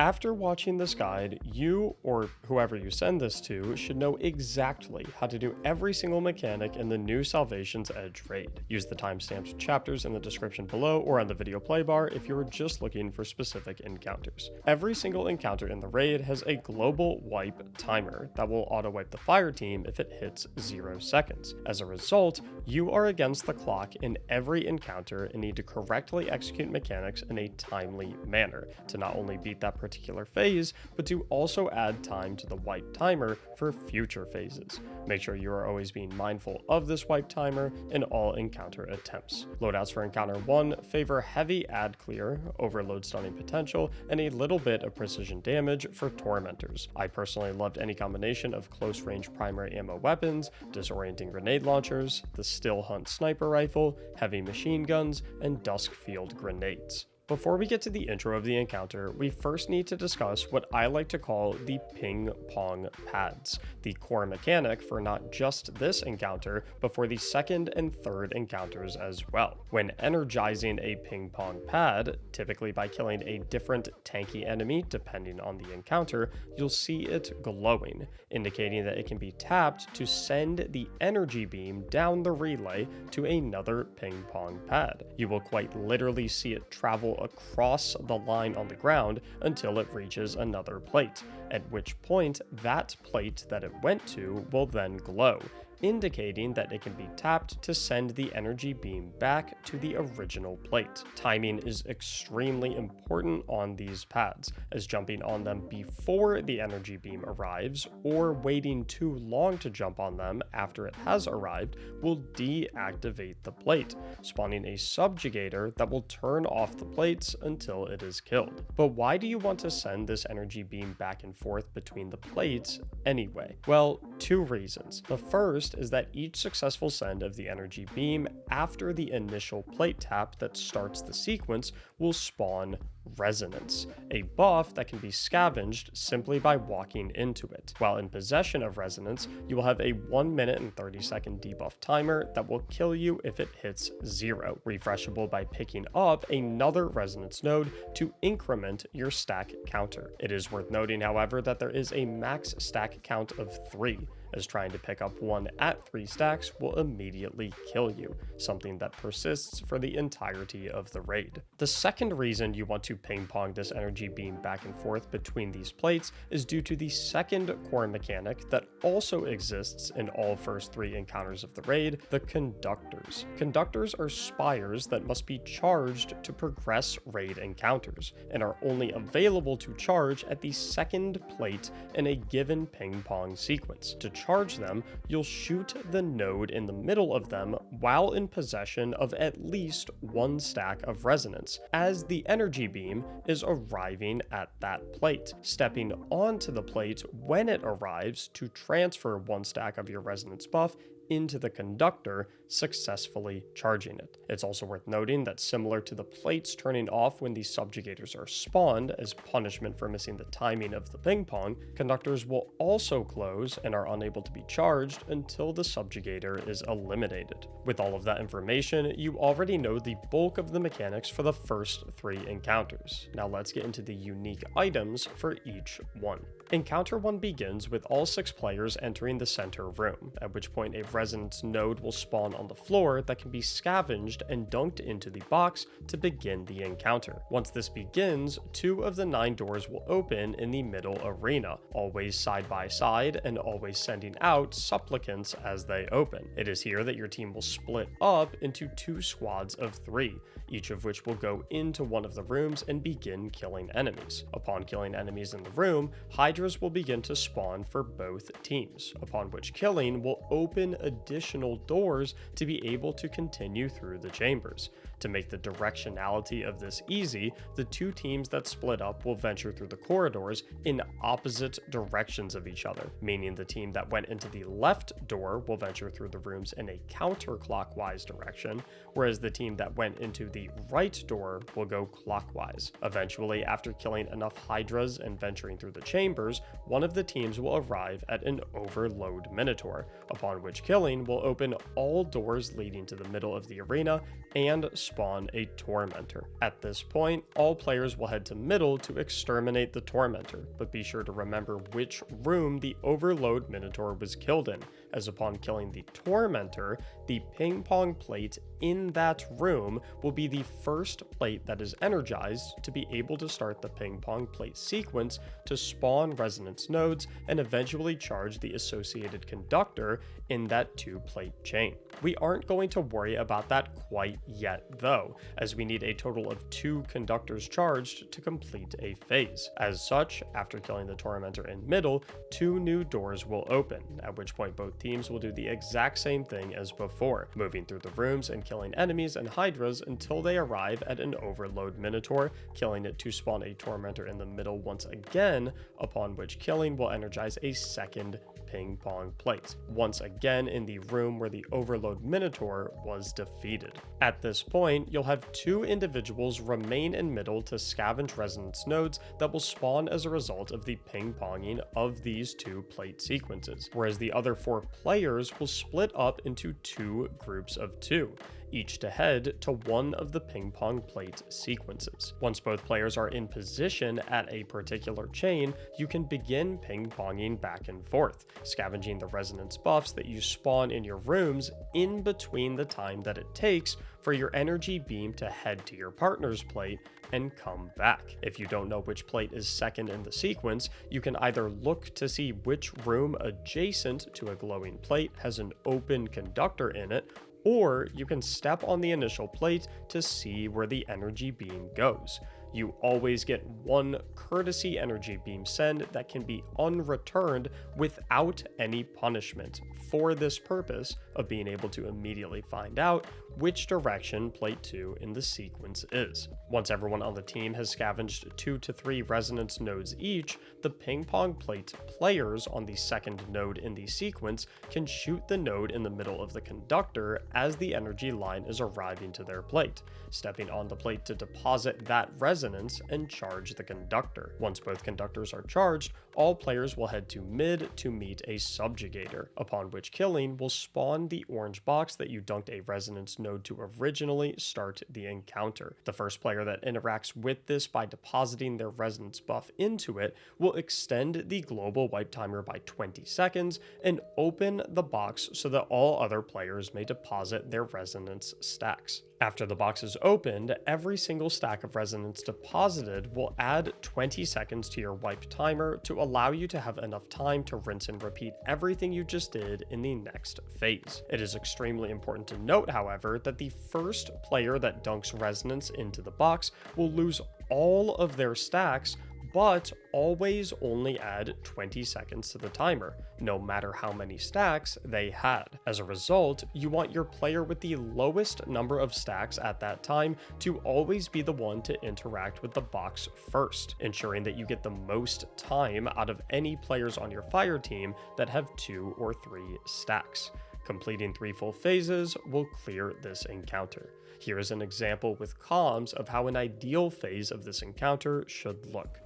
After watching this guide, you or whoever you send this to should know exactly how to do every single mechanic in the new Salvation's Edge raid. Use the timestamped chapters in the description below or on the video play bar if you are just looking for specific encounters. Every single encounter in the raid has a global wipe timer that will auto-wipe the fire team if it hits 0 seconds. As a result, you are against the clock in every encounter and need to correctly execute mechanics in a timely manner to not only beat that particular phase, but to also add time to the wipe timer for future phases. Make sure you are always being mindful of this wipe timer in all encounter attempts. Loadouts for encounter 1 favor heavy ad clear, overload stunning potential, and a little bit of precision damage for tormentors. I personally loved any combination of close range primary ammo weapons, disorienting grenade launchers, the still hunt sniper rifle, heavy machine guns, and dusk field grenades. Before we get to the intro of the encounter, we first need to discuss what I like to call the ping pong pads, the core mechanic for not just this encounter, but for the second and third encounters as well. When energizing a ping pong pad, typically by killing a different tanky enemy depending on the encounter, you'll see it glowing, indicating that it can be tapped to send the energy beam down the relay to another ping pong pad. You will quite literally see it travel across the line on the ground until it reaches another plate, at which point that plate that it went to will then glow, indicating that it can be tapped to send the energy beam back to the original plate. Timing is extremely important on these pads, as jumping on them before the energy beam arrives or waiting too long to jump on them after it has arrived will deactivate the plate, spawning a subjugator that will turn off the plates until it is killed. But why do you want to send this energy beam back and forth between the plates anyway? Well, two reasons. The first is that each successful send of the energy beam after the initial plate tap that starts the sequence will spawn resonance, a buff that can be scavenged simply by walking into it. While in possession of resonance, you will have a 1 minute and 30-second debuff timer that will kill you if it hits 0, refreshable by picking up another resonance node to increment your stack counter. It is worth noting, however, that there is a max stack count of 3, as trying to pick up one at 3 stacks will immediately kill you, something that persists for the entirety of the raid. The second reason you want to ping pong this energy beam back and forth between these plates is due to the second core mechanic that also exists in all first 3 encounters of the raid, the conductors. Conductors are spires that must be charged to progress raid encounters, and are only available to charge at the second plate in a given ping pong sequence. To charge them, you'll shoot the node in the middle of them while in possession of at least 1 stack of resonance, as the energy beam is arriving at that plate, stepping onto the plate when it arrives to transfer 1 stack of your resonance buff into the conductor, successfully charging it. It's also worth noting that similar to the plates turning off when these subjugators are spawned as punishment for missing the timing of the ping pong, conductors will also close and are unable to be charged until the subjugator is eliminated. With all of that information, you already know the bulk of the mechanics for the first 3 encounters. Now let's get into the unique items for each one. Encounter 1 begins with all 6 players entering the center room, at which point a resonance node will spawn on the floor that can be scavenged and dunked into the box to begin the encounter. Once this begins, 2 of the 9 doors will open in the middle arena, always side by side and always sending out supplicants as they open. It is here that your team will split up into 2 squads of 3, each of which will go into one of the rooms and begin killing enemies. Upon killing enemies in the room, Hydras will begin to spawn for both teams, upon which killing will open additional doors to be able to continue through the chambers. To make the directionality of this easy, the 2 teams that split up will venture through the corridors in opposite directions of each other, meaning the team that went into the left door will venture through the rooms in a counterclockwise direction, whereas the team that went into the right door will go clockwise. Eventually, after killing enough Hydras and venturing through the chambers, one of the teams will arrive at an overload Minotaur, upon which killing will open all doors leading to the middle of the arena and spawn a Tormentor. At this point, all players will head to middle to exterminate the Tormentor, but be sure to remember which room the Overload Minotaur was killed in, as upon killing the Tormentor, the ping pong plate in that room will be the first plate that is energized to be able to start the ping pong plate sequence to spawn resonance nodes and eventually charge the associated conductor in that 2-plate chain. We aren't going to worry about that quite yet though, as we need a total of 2 conductors charged to complete a phase. As such, after killing the Tormentor in middle, 2 new doors will open, at which point both teams will do the exact same thing as before, moving through the rooms and killing enemies and hydras until they arrive at an Overload Minotaur, killing it to spawn a Tormentor in the middle once again, upon which killing will energize a second ping pong plate, once again in the room where the Overload Minotaur was defeated. At this point, you'll have 2 individuals remain in middle to scavenge resonance nodes that will spawn as a result of the ping ponging of these 2 plate sequences, whereas the other 4 players will split up into 2 groups of 2, each to head to one of the ping pong plate sequences. Once both players are in position at a particular chain, you can begin ping ponging back and forth, scavenging the resonance buffs that you spawn in your rooms in between the time that it takes for your energy beam to head to your partner's plate and come back. If you don't know which plate is second in the sequence, you can either look to see which room adjacent to a glowing plate has an open conductor in it, or you can step on the initial plate to see where the energy beam goes. You always get 1 courtesy energy beam send that can be unreturned without any punishment for this purpose of being able to immediately find out which direction plate 2 in the sequence is. Once everyone on the team has scavenged 2 to 3 resonance nodes each, the ping pong plate players on the second node in the sequence can shoot the node in the middle of the conductor as the energy line is arriving to their plate, stepping on the plate to deposit that resonance and charge the conductor. Once both conductors are charged, all players will head to mid to meet a subjugator, upon which killing will spawn the orange box that you dunked a resonance node to originally start the encounter. The first player that interacts with this by depositing their resonance buff into it will extend the global wipe timer by 20 seconds and open the box so that all other players may deposit their resonance stacks. After the box is opened, every single stack of resonance deposited will add 20 seconds to your wipe timer to allow you to have enough time to rinse and repeat everything you just did in the next phase. It is extremely important to note, however, that the first player that dunks resonance into the box will lose all of their stacks, but always only add 20 seconds to the timer, no matter how many stacks they had. As a result, you want your player with the lowest number of stacks at that time to always be the one to interact with the box first, ensuring that you get the most time out of any players on your fire team that have 2 or 3 stacks. Completing 3 full phases will clear this encounter. Here is an example with comms of how an ideal phase of this encounter should look.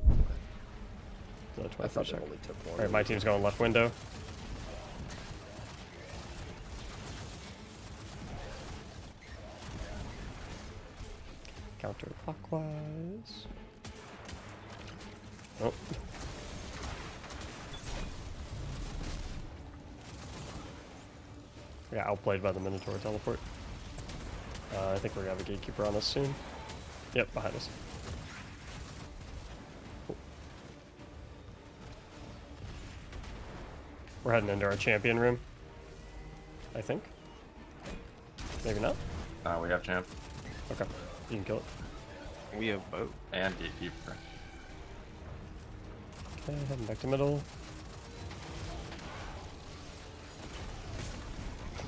I thought it only took 1. Alright, my team's going left window. Counterclockwise. Oh. I got outplayed by the Minotaur teleport. I think we're gonna have a gatekeeper on us soon. Yep, behind us. Cool. We're heading into our champion room, I think. Maybe not. We have champ. Okay, you can kill it. We have both. And gatekeeper. Okay, heading back to middle.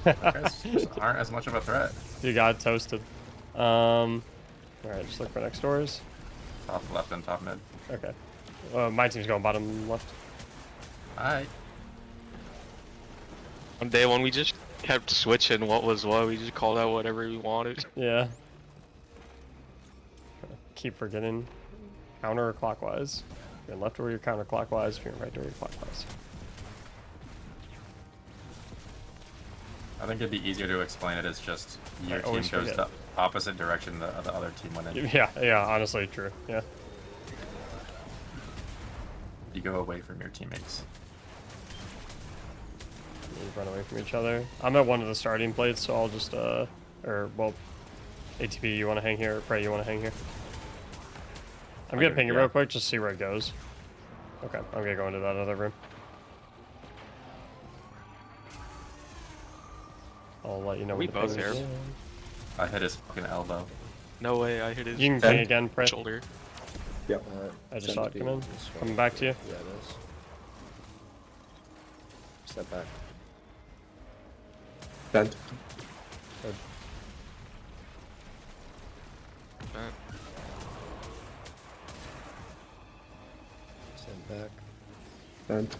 Guys aren't as much of a threat. You got toasted. Alright, just look for next doors. Top left and top mid. Okay. My team's going bottom left. Alright. On day 1, we just kept switching what was what. We just called out whatever we wanted. Yeah. Keep forgetting. Counterclockwise. If you're left door, you're counterclockwise. If you're right door, you're clockwise. I think it'd be easier to explain it as just your I team always goes forget. to opposite direction the other team went in. Yeah, honestly, true. Yeah. You go away from your teammates. You run away from each other. I'm at one of the starting plates, so I'll just, ATP, you want to hang here? Or Prey, you want to hang here? I'm gonna ping it real quick, just see where it goes. Okay, I'm gonna go into that other room. I'll let you know. We both here. I hit his fucking elbow. No way, I hit his You can ping again, Prey. shoulder. Yep. I just saw it come in. Coming back to you. Yeah, it is. Step back. Bent. Good. Step back. Bent.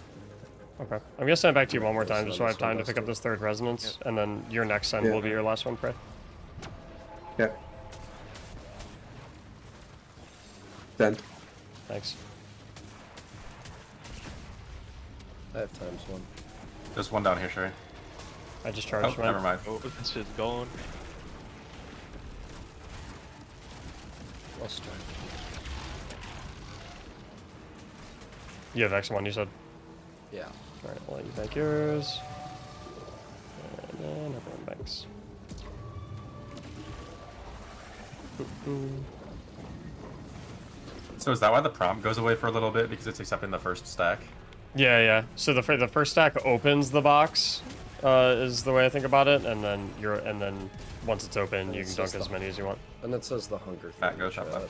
Okay. I'm gonna send it back to you one more time, just so I have time to pick up this third resonance, and then your next send will be your last one, Prey. Yeah. Bent. Thanks. I have times one. There's one down here, Sherry. I just Oh, charged mine. never mind. Oh, this shit's gone. I'll start. You have X1, you said. Yeah. Alright, I'll let you bank yours. And then everyone banks. So is that why the prompt goes away for a little bit? Because it's accepting the first stack? Yeah. So the first stack opens the box, is the way I think about it, and then once it's open, And you it can says dunk as many as you want. And it says the hunger thing. Matt, go top left.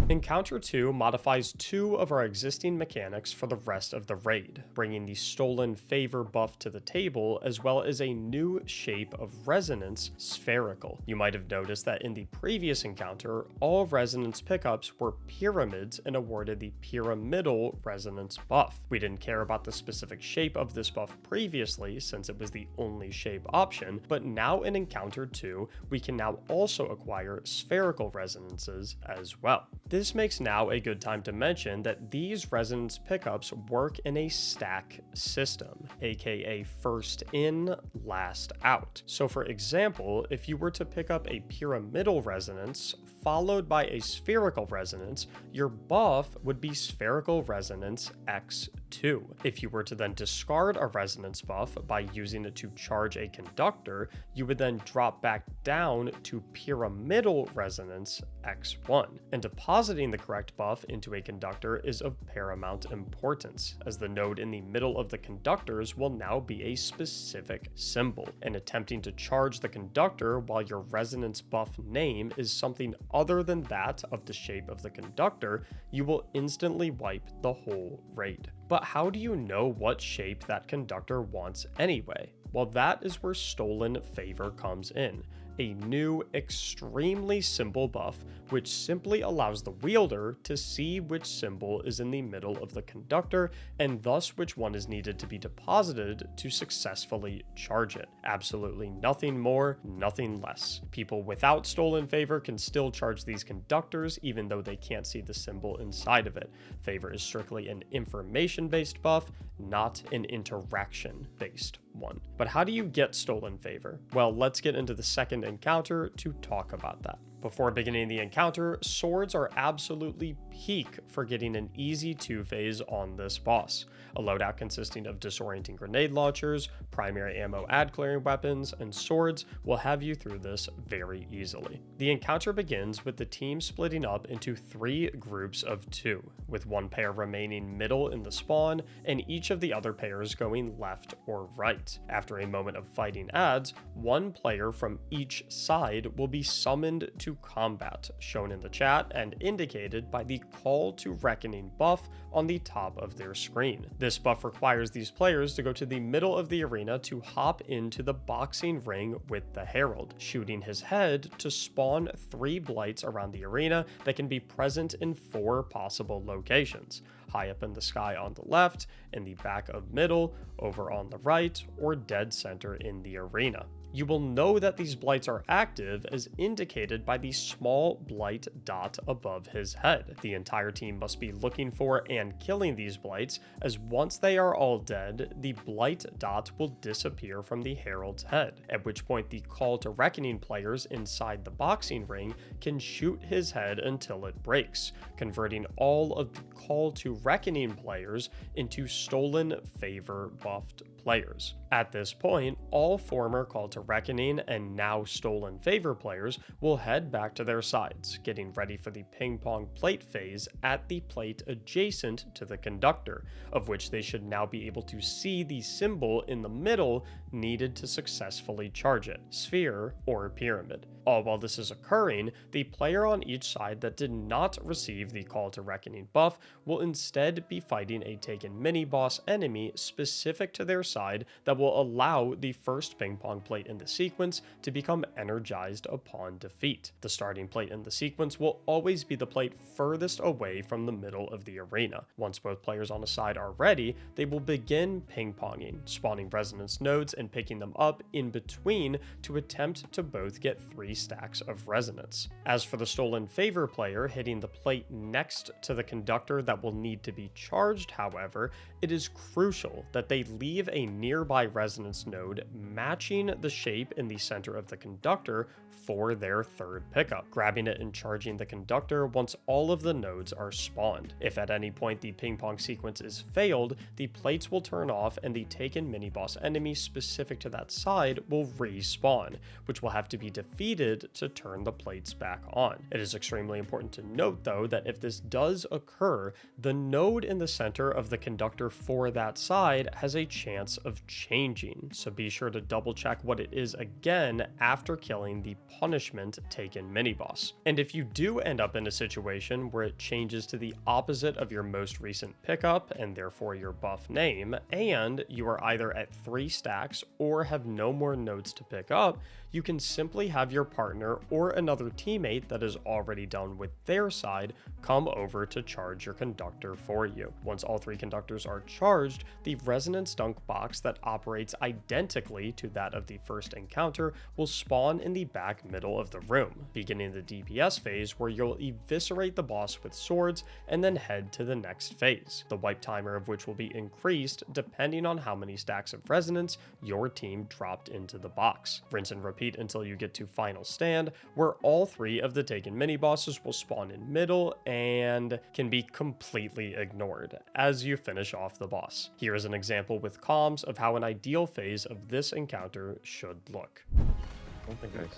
Encounter 2 modifies 2 of our existing mechanics for the rest of the raid, bringing the Stolen Favor buff to the table, as well as a new shape of Resonance, Spherical. You might have noticed that in the previous encounter, all Resonance pickups were pyramids and awarded the Pyramidal Resonance buff. We didn't care about the specific shape of this buff previously, since it was the only shape option, but now in Encounter 2, we can now also acquire Spherical Resonances as well. This makes now a good time to mention that these resonance pickups work in a stack system, aka first in, last out. So for example, if you were to pick up a pyramidal resonance followed by a spherical resonance, your buff would be spherical resonance X2. If you were to then discard a resonance buff by using it to charge a conductor, you would then drop back down to pyramidal resonance X1. And depositing the correct buff into a conductor is of paramount importance, as the node in the middle of the conductors will now be a specific symbol, and attempting to charge the conductor while your resonance buff name is something other than that of the shape of the conductor, you will instantly wipe the whole raid. But how do you know what shape that conductor wants anyway? Well, that is where Stolen Favor comes in. A new, extremely simple buff, which simply allows the wielder to see which symbol is in the middle of the conductor, and thus which one is needed to be deposited to successfully charge it. Absolutely nothing more, nothing less. People without Stolen Favor can still charge these conductors, even though they can't see the symbol inside of it. Favor is strictly an information-based buff, not an interaction-based one. But how do you get Stolen Favor? Well, let's get into the second encounter to talk about that. Before beginning the encounter, swords are absolutely peak for getting an easy 2-phase on this boss. A loadout consisting of disorienting grenade launchers, primary ammo ad clearing weapons, and swords will have you through this very easily. The encounter begins with the team splitting up into 3 groups of 2, with one pair remaining middle in the spawn, and each of the other pairs going left or right. After a moment of fighting ads, one player from each side will be summoned to combat, shown in the chat and indicated by the Call to Reckoning buff on the top of their screen. This buff requires these players to go to the middle of the arena to hop into the boxing ring with the Herald, shooting his head to spawn 3 blights around the arena that can be present in 4 possible locations: high up in the sky on the left, in the back of middle, over on the right, or dead center in the arena. You will know that these blights are active as indicated by the small blight dot above his head. The entire team must be looking for and killing these blights, as once they are all dead, the blight dot will disappear from the herald's head, at which point the Call to Reckoning players inside the boxing ring can shoot his head until it breaks, converting all of the Call to Reckoning players into stolen favor buffed players. At this point, all former Call to Reckoning and now stolen favor players will head back to their sides, getting ready for the ping pong plate phase at the plate adjacent to the conductor, of which they should now be able to see the symbol in the middle needed to successfully charge it, sphere or pyramid. All while this is occurring, the player on each side that did not receive the Call to Reckoning buff will instead be fighting a taken mini-boss enemy specific to their side that will allow the first ping pong plate in the sequence to become energized upon defeat. The starting plate in the sequence will always be the plate furthest away from the middle of the arena. Once both players on a side are ready, they will begin ping-ponging, spawning resonance nodes and picking them up in between to attempt to both get 3 stacks of resonance. As for the stolen favor player hitting the plate next to the conductor that will need to be charged, however, it is crucial that they leave a nearby resonance node matching the shape in the center of the conductor for their third pickup, grabbing it and charging the conductor once all of the nodes are spawned. If at any point the ping pong sequence is failed, the plates will turn off and the taken mini-boss enemy specific to that side will respawn, which will have to be defeated to turn the plates back on. It is extremely important to note though that if this does occur, the node in the center of the conductor for that side has a chance of changing, so be sure to double check what it is again after killing the punishment taken mini-boss. And if you do end up in a situation where it changes to the opposite of your most recent pickup and therefore your buff name, and you are either at 3 stacks or have no more nodes to pick up, you can simply have your partner or another teammate that is already done with their side come over to charge your conductor for you. Once all 3 conductors are charged, the resonance dunk box that operates identically to that of the first encounter will spawn in the back middle of the room, beginning the DPS phase where you'll eviscerate the boss with swords and then head to the next phase, the wipe timer of which will be increased depending on how many stacks of resonance your team dropped into the box. Rinse and repeat until you get to final stand, where all 3 of the taken mini bosses will spawn in middle and can be completely ignored as you finish off the boss. Here is an example with comms of how an ideal phase of this encounter should look. I don't think I need a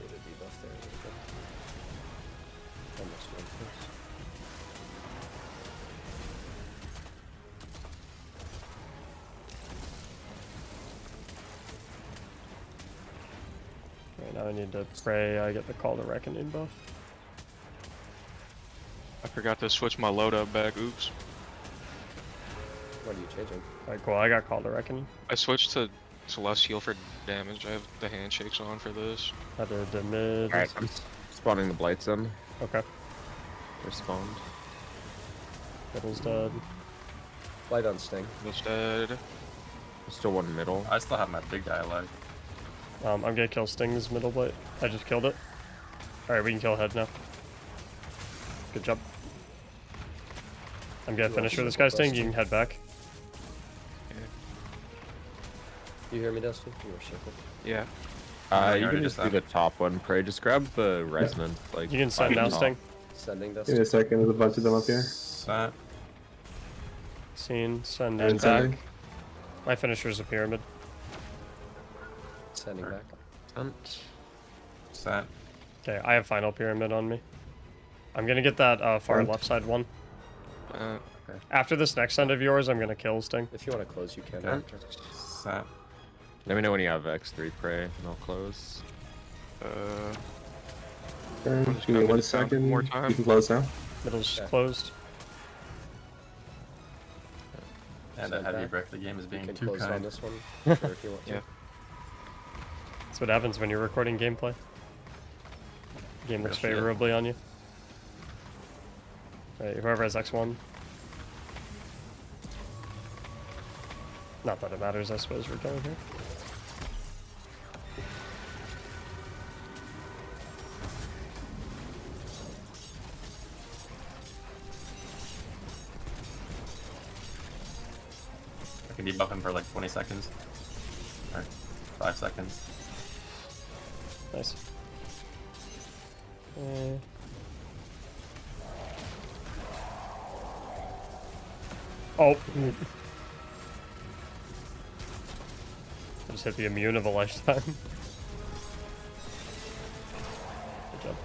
debuff there a little bit. Almost went first. Right now I need to pray I get the Call to Reckoning buff. I forgot to switch my loadout back. Oops. What are you changing? Alright, cool. I got Call to Reckoning. I switched to Celestial for damage. I have the handshakes on for this. I did the mid. Alright, I'm spawning the blights in. Okay. They're spawned. Middle's dead. Light on Sting. This dead. There's still one middle. I still have my big guy alive. I'm gonna kill Sting's middle blade. I just killed it. Alright, we can kill head now. Good job. I'm gonna finish with this guy's Sting. You can head back. You hear me, Dusty? You were circled. Yeah. You already can just just do the top one, Prey. Just grab the resonance. Like You can send now, top. Sting. Sending Give Dusty. me a second, there's a bunch of them up here. Set. Scene, send And and back. sending. My finisher's a pyramid. Sending back. Sent. Set. Okay, I have final pyramid on me. I'm gonna get that far Send. left side one. Uh, After this next send of yours, I'm gonna kill Sting. If you want to close, you can. Okay. After. Set. Let me know when you have X3 Prey, and I'll close. Okay, just give me gonna 1 get down second. more time. You can close now. Middle's Okay. closed. And Set that heavy back. brick, the game is You being can too close on kind. this one. Sure, if you want to. Yeah. That's what happens when you're recording gameplay. Game looks Real shit. favorably on you. Alright, whoever has X1. Not that it matters, I suppose we're going here. I can debuff him for like 20 seconds. Or 5 seconds. Nice. Oh. I just hit the immune of a lifetime. Good job.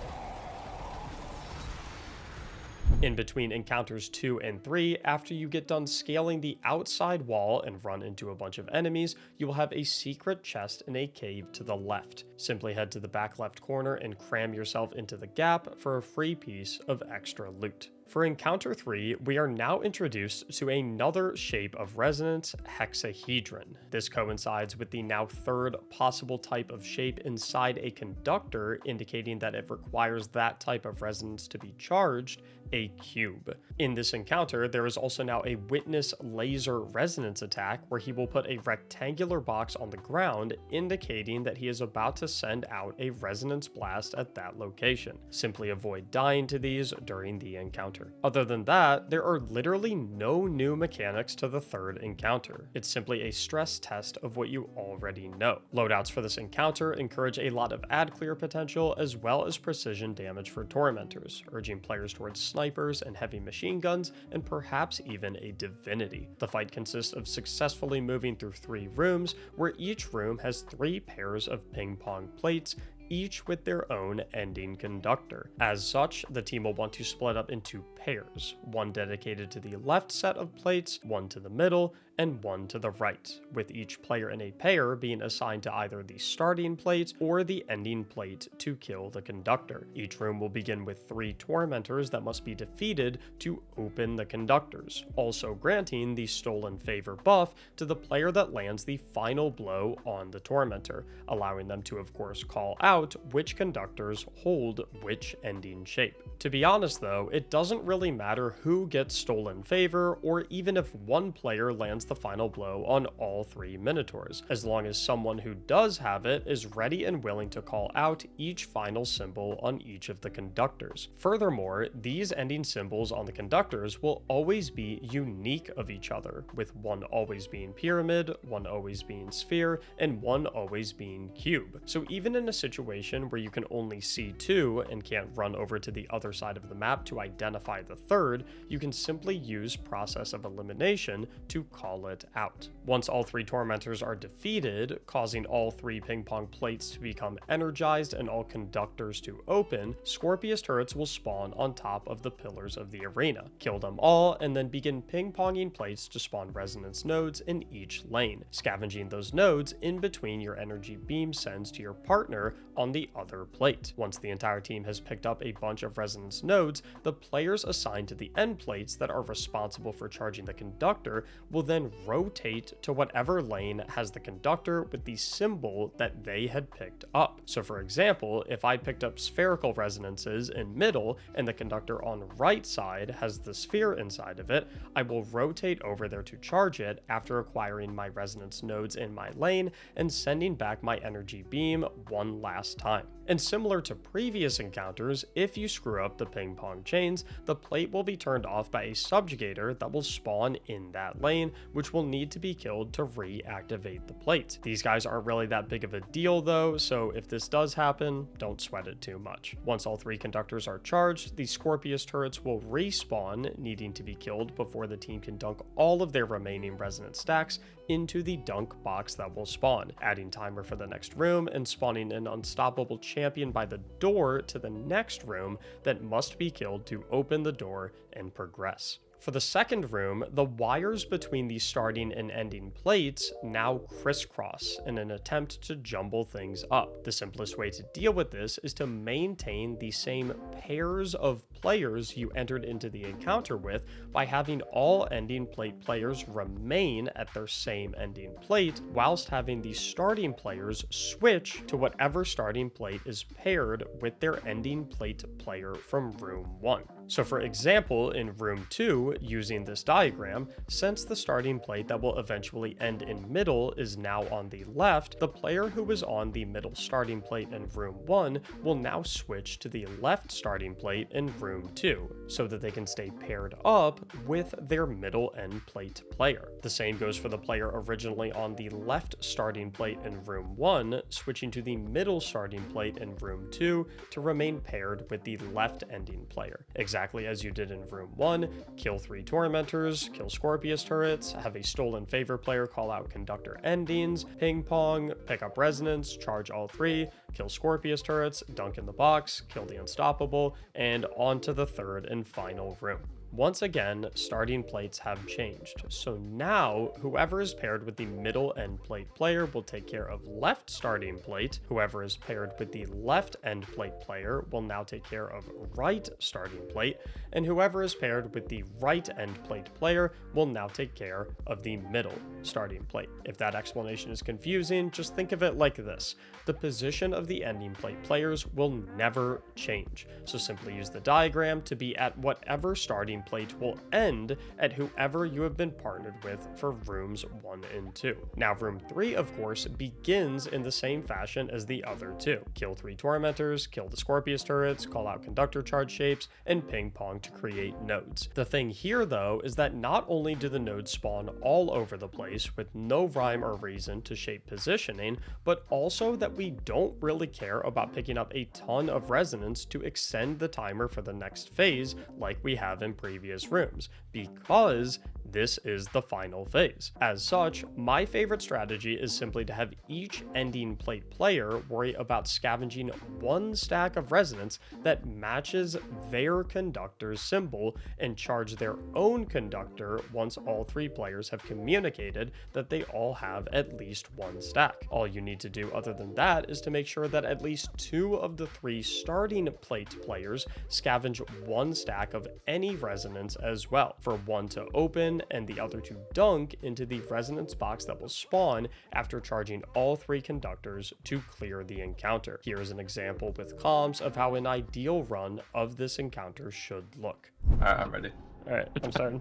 In between encounters 2 and 3, after you get done scaling the outside wall and run into a bunch of enemies, you will have a secret chest in a cave to the left. Simply head to the back left corner and cram yourself into the gap for a free piece of extra loot. For Encounter 3, we are now introduced to another shape of resonance, hexahedron. This coincides with the now third possible type of shape inside a conductor, indicating that it requires that type of resonance to be charged, a cube. In this encounter, there is also now a witness laser resonance attack where he will put a rectangular box on the ground, indicating that he is about to send out a resonance blast at that location. Simply avoid dying to these during the encounter. Other than that, there are literally no new mechanics to the third encounter. It's simply a stress test of what you already know. Loadouts for this encounter encourage a lot of ad clear potential as well as precision damage for tormentors, urging players towards snipers and heavy machine guns, and perhaps even a divinity. The fight consists of successfully moving through 3 rooms, where each room has 3 pairs of ping pong plates, each with their own ending conductor. As such, the team will want to split up into pairs, one dedicated to the left set of plates, one to the middle, and one to the right, with each player in a pair being assigned to either the starting plate or the ending plate to kill the conductor. Each room will begin with 3 tormentors that must be defeated to open the conductors, also granting the stolen favor buff to the player that lands the final blow on the tormentor, allowing them to of course call out which conductors hold which ending shape. To be honest though, it doesn't really matter who gets stolen favor, or even if one player lands the final blow on all 3 minotaurs, as long as someone who does have it is ready and willing to call out each final symbol on each of the conductors. Furthermore, these ending symbols on the conductors will always be unique of each other, with one always being pyramid, one always being sphere, and one always being cube. So even in a situation where you can only see 2 and can't run over to the other side of the map to identify the third, you can simply use process of elimination to call it out. Once all 3 tormentors are defeated, causing all 3 ping pong plates to become energized and all conductors to open, Scorpius turrets will spawn on top of the pillars of the arena. Kill them all and then begin ping ponging plates to spawn resonance nodes in each lane, scavenging those nodes in between your energy beam sends to your partner on the other plate. Once the entire team has picked up a bunch of resonance nodes, the players assigned to the end plates that are responsible for charging the conductor will then rotate to whatever lane has the conductor with the symbol that they had picked up. So for example, if I picked up spherical resonances in middle and the conductor on right side has the sphere inside of it, I will rotate over there to charge it after acquiring my resonance nodes in my lane and sending back my energy beam one last time. And similar to previous encounters, if you screw up the ping pong chains, the plate will be turned off by a subjugator that will spawn in that lane, which will need to be killed to reactivate the plate. These guys aren't really that big of a deal though, so if this does happen, don't sweat it too much. Once all 3 conductors are charged, the Scorpius turrets will respawn, needing to be killed before the team can dunk all of their remaining resonance stacks into the dunk box that will spawn, adding timer for the next room and spawning an unstoppable champion by the door to the next room that must be killed to open the door and progress. For the second room, the wires between the starting and ending plates now crisscross in an attempt to jumble things up. The simplest way to deal with this is to maintain the same pairs of players you entered into the encounter with by having all ending plate players remain at their same ending plate, whilst having the starting players switch to whatever starting plate is paired with their ending plate player from room 1. So for example, in room 2, using this diagram, since the starting plate that will eventually end in middle is now on the left, the player who was on the middle starting plate in room 1 will now switch to the left starting plate in room 2, so that they can stay paired up with their middle end plate player. The same goes for the player originally on the left starting plate in room 1, switching to the middle starting plate in room 2 to remain paired with the left ending player. Exactly as you did in room 1, kill 3 tormentors, kill Scorpius turrets, have a stolen favor player call out conductor endings, ping pong, pick up resonance, charge all 3, kill Scorpius turrets, dunk in the box, kill the unstoppable, and on to the third and final room. Once again, starting plates have changed, so now whoever is paired with the middle end plate player will take care of left starting plate, whoever is paired with the left end plate player will now take care of right starting plate, and whoever is paired with the right end plate player will now take care of the middle starting plate. If that explanation is confusing, just think of it like this. The position of the ending plate players will never change, so simply use the diagram to be at whatever starting plate will end at whoever you have been partnered with for rooms 1 and 2. Now room 3 of course begins in the same fashion as the other two. Kill 3 tormentors, kill the Scorpius turrets, call out conductor charge shapes, and ping pong to create nodes. The thing here though is that not only do the nodes spawn all over the place with no rhyme or reason to shape positioning, but also that we don't really care about picking up a ton of resonance to extend the timer for the next phase like we have in previous rooms, because this is the final phase. As such, my favorite strategy is simply to have each ending plate player worry about scavenging 1 stack of resonance that matches their conductor's symbol and charge their own conductor once all 3 players have communicated that they all have at least 1 stack. All you need to do other than that is to make sure that at least 2 of the 3 starting plate players scavenge 1 stack of any resonance as well, for 1 to open and the other to dunk into the resonance box that will spawn after charging all 3 conductors to clear the encounter. Here is an example with comms of how an ideal run of this encounter should look. Alright, I'm ready. Alright, I'm starting.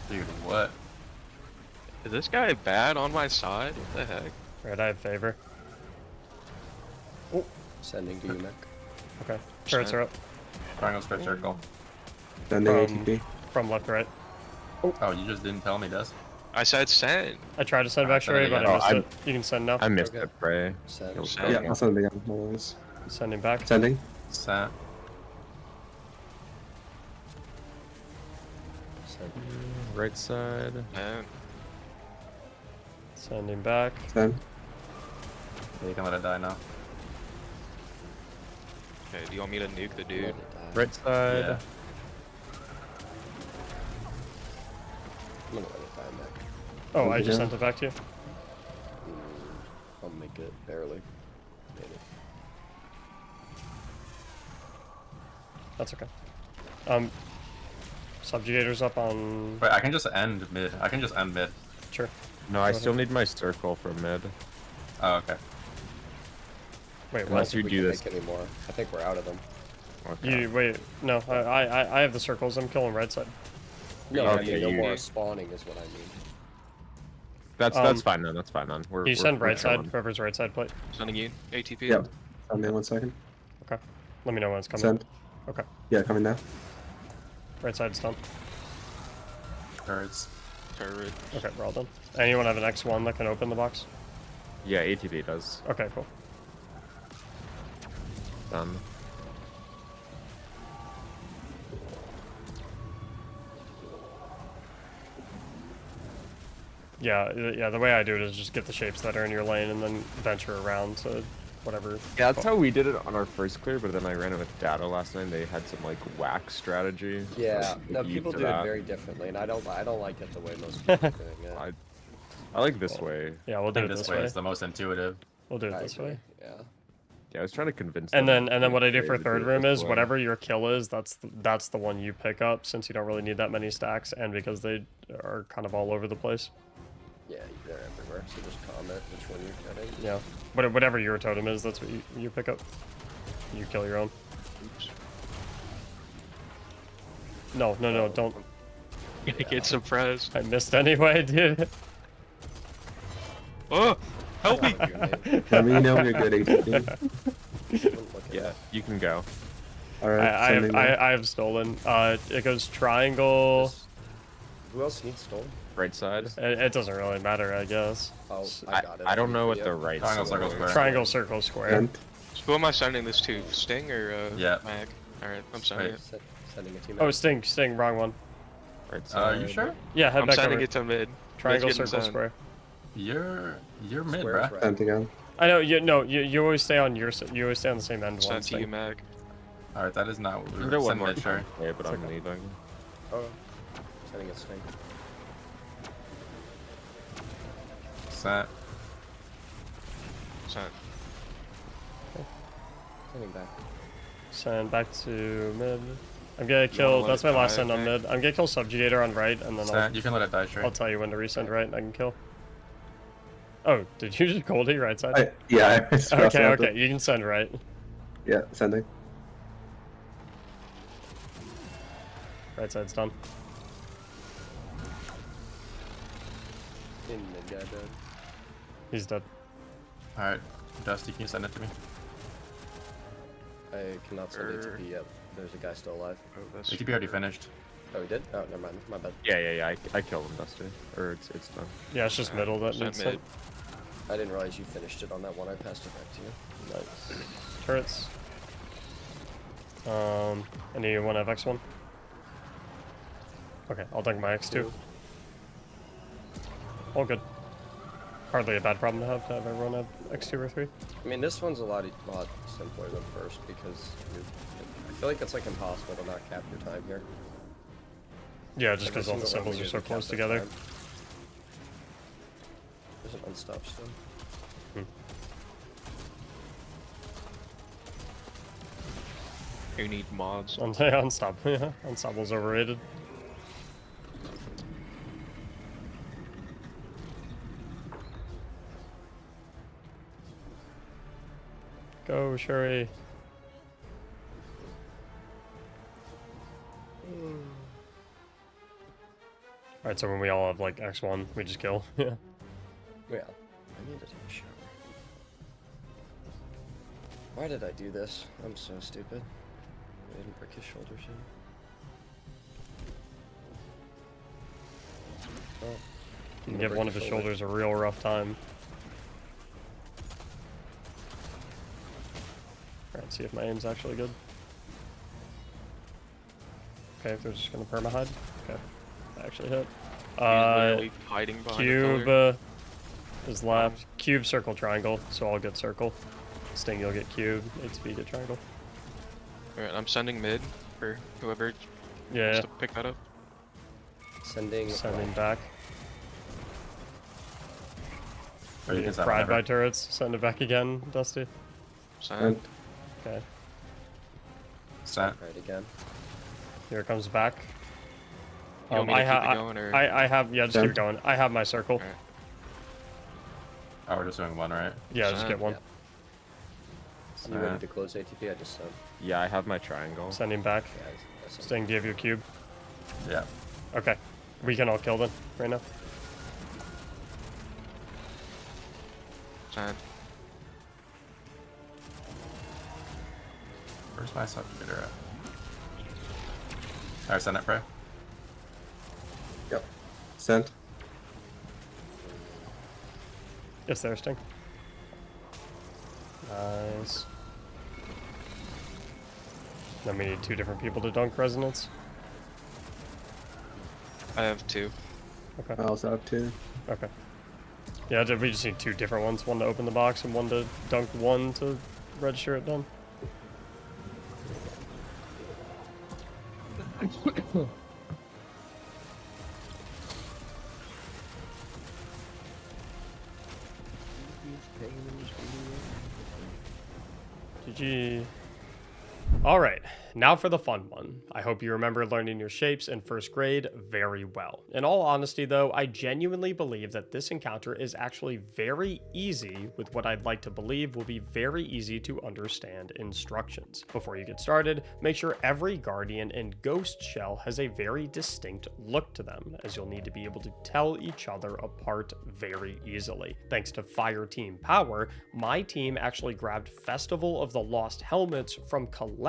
Dude, what? Is this guy bad on my side? What the heck? Alright, I have favor. Sending to you, Mac. Okay, turrets are up. Triangle square circle. Sending From- ATP. From left to right. Oh, you just didn't tell me this? I said send. I tried to send back send it Sherry, but again. I missed Oh, it. You can send now. I missed Okay. it, Bray. Send. Send. Yeah, I'll send it again. No worries. Sending back. Sending. Sent. Send. Right side. And Sending back. Send. Yeah, you can let it die now. okay, do you want me to nuke the dude? Let it die. Right side. Yeah. I'm gonna let it die, Mac. Oh, I Okay. just sent it back to you. I'll make it barely. Maybe. That's okay. Subjugator's up on. Wait, I can just end mid. I can just end mid. Sure. No, I Go still ahead. need my circle for mid. Oh, okay. Wait, Unless what? you We do can this. make anymore. I think we're out of them. Okay. You wait. No, I have the circles. I'm killing right side. No, Yeah, I mean, no you- more spawning is what I mean. That's fine then. That's fine then. Can you send right side? chilling. Whoever's right side plate. Sending you ATP. Yeah. Sending 1 second. Okay. Let me know when it's coming. Send. Okay. Yeah, coming now. Right side's done. Turrets. Turret. Okay, we're all done. Anyone have an X1 that can open the box? Yeah, ATP does. Okay, cool. Done. Yeah, the way I do it is just get the shapes that are in your lane and then venture around to whatever. Yeah, that's how we did it on our first clear, but then I ran it with Data last night. They had some like whack strategy. Yeah, so no, we people used do it that. very differently, and I don't like it the way most people are doing it. I like this way. Yeah, we'll I do think it this this way way. is the most intuitive. We'll do it I this agree, way. Yeah. Yeah, I was trying to convince And them. then what I do for to third it room this is way. whatever your kill is, that's the one you pick up, since you don't really need that many stacks, and because they are kind of all over the place. Yeah, they're everywhere. So just comment which one you're getting. Yeah. Whatever your totem is, that's what you pick up. You kill your own. Oops. No, don't. Gonna get suppressed. I missed anyway, dude. Oh, help me! Your name. Let me know when you're good, ATP. Don't look at Yeah, that. you can go. Alright, I sending now. have stolen. It goes triangle. Just- Who else needs stone? Right side. It doesn't really matter, I guess. Oh, I, I got it. I don't know what Yeah. the right Triangle, side circle, is. square. Triangle, circle, square. Send. Who am I sending this to? Sting or Yeah. Mag? Alright, I'm sending Wait. it. Sending a team. Oh, Sting, wrong one. Right Are side. you sure? Yeah, head I'm back sending over. it to mid. Triangle, Mid's getting circle, sent. square. You're mid, Square is bruh. right. Sent again. I know. You always stay on your. You always stay on the same end. One Sent to you, thing. Mag. Alright, that is not what we Give were it one sending more mid, sure. time. Yeah, but I'm okay. leaving. Oh, sending a sting. Set. Sent. Sending back. Send back to mid. I'm gonna let kill. it That's my last die, send on okay? mid. I'm gonna kill Subjugator on right, and then Set. You can let it die, sure. I'll tell you when to resend right, and I can kill. Oh, did you just Goldie right side? Yeah, I just crossed Okay, out the- okay, you can send right. Yeah, sending. Right side's done. In mid guy dead. He's dead. Alright, Dusty, can you send it to me? I cannot send ATP yet. There's a guy still alive. Oh, that's ATP already finished. Oh, he did? Oh, never mind. My bad. Yeah. I killed him, Dusty. Or it's done. Yeah, it's just middle that sent needs mid. sent. I didn't realize you finished it on that one. I passed it back to you. Nice. Turrets. Anyone have X1? Okay, I'll dunk my X2. All good. Hardly a bad problem to have everyone have X2 or 3. I mean, this one's a lot simpler than first because I feel like it's like impossible to not cap your time here. Yeah, just Every because all the single one symbols we are use, so we cap close their together. time. There's an unstopped still. You need mods. Unstoppable. Yeah, Unstoppable's overrated. Go, Shuri. Alright, so when we all have like X1, we just kill. Yeah. Yeah. I need to take a shower. Why did I do this? I'm so stupid. I didn't break his shoulders in. Oh. You can give one of his shoulders a real rough time. Alright, see if my aim's actually good. Okay, if they're just gonna perma-hide. Okay, that actually hit. He's literally hiding behind the Cube pillar. is left. Cube, circle, triangle. So I'll get circle. Sting, you'll get cube. HB get triangle. Alright, I'm sending mid for whoever Yeah, wants to pick that up. Sending. sending back. Or you can send Fried by whatever. turrets. Send it back again, Dusty. Send. Sent. Okay, Set. Right again. here it comes back. You want me to keep it going, or? I have, yeah, just keep Send. it going. I have my circle. Alright. Oh, we're just doing one, right? Yeah, just Send. get one. You ready Set. to close ATP? I just sent. Yeah, I have my triangle. Send him back. Yeah, I sent. Sting, do you have your cube? Yeah. Okay, we can all kill them right now. Send. Where's my subjugator at? Alright, send it, Prey. Yep. Sent. It's there, Sting. Nice. Then we need 2 different people to dunk resonance. I have 2. Okay. I also have 2. Okay. Yeah, we just need 2 different ones. One to open the box and one to dunk, one to register it done. GG. All right, now for the fun one. I hope you remember learning your shapes in first grade very well. In all honesty though, I genuinely believe that this encounter is actually very easy with what I'd like to believe will be very easy to understand instructions. Before you get started, make sure every Guardian and Ghost Shell has a very distinct look to them, as you'll need to be able to tell each other apart very easily. Thanks to Fire Team Power, my team actually grabbed Festival of the Lost Helmets from collections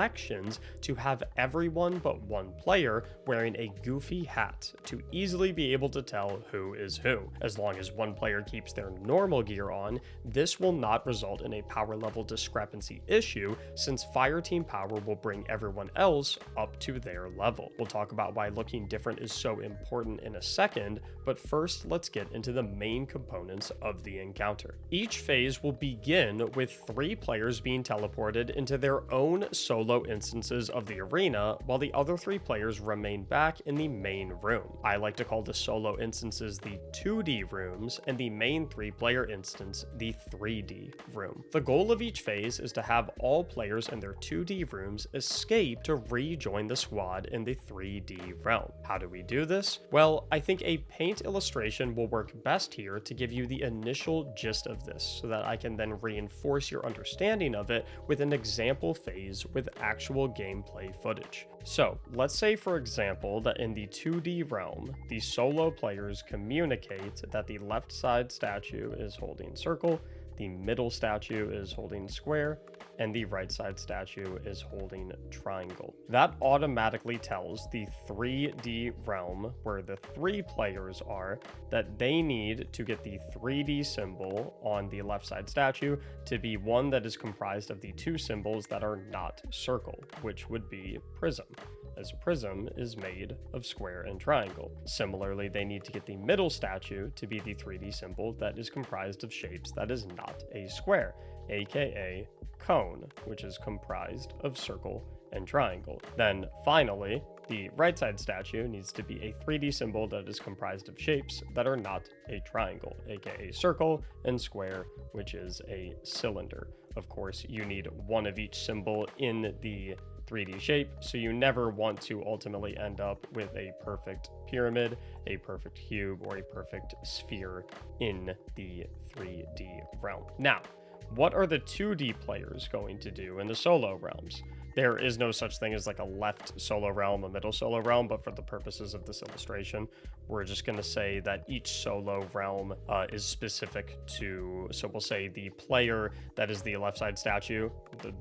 to have everyone but one player wearing a goofy hat to easily be able to tell who is who. As long as one player keeps their normal gear on, this will not result in a power level discrepancy issue, since Fire Team Power will bring everyone else up to their level. We'll talk about why looking different is so important in a second, but first let's get into the main components of the encounter. Each phase will begin with 3 players being teleported into their own solo instances of the arena, while the other 3 players remain back in the main room. I like to call the solo instances the 2D rooms, and the main 3-player instance the 3D room. The goal of each phase is to have all players in their 2D rooms escape to rejoin the squad in the 3D realm. How do we do this? Well, I think a paint illustration will work best here to give you the initial gist of this, so that I can then reinforce your understanding of it with an example phase with actual gameplay footage. So let's say, for example, that in the 2D realm, the solo players communicate that the left side statue is holding circle, the middle statue is holding square, and the right side statue is holding triangle. That automatically tells the 3D realm, where the 3 players are, that they need to get the 3D symbol on the left side statue to be one that is comprised of the 2 symbols that are not circle, which would be prism, as prism is made of square and triangle. Similarly, they need to get the middle statue to be the 3D symbol that is comprised of shapes that is not a square, aka cone, which is comprised of circle and triangle. Then finally, the right side statue needs to be a 3D symbol that is comprised of shapes that are not a triangle, aka circle, and square, which is a cylinder. Of course, you need one of each symbol in the 3D shape, so you never want to ultimately end up with a perfect pyramid, a perfect cube, or a perfect sphere in the 3D realm. Now, what are the 2D players going to do in the solo realms? There is no such thing as like a left solo realm, a middle solo realm, but for the purposes of this illustration, we're just going to say that each solo realm is specific to, so we'll say the player that is the left side statue,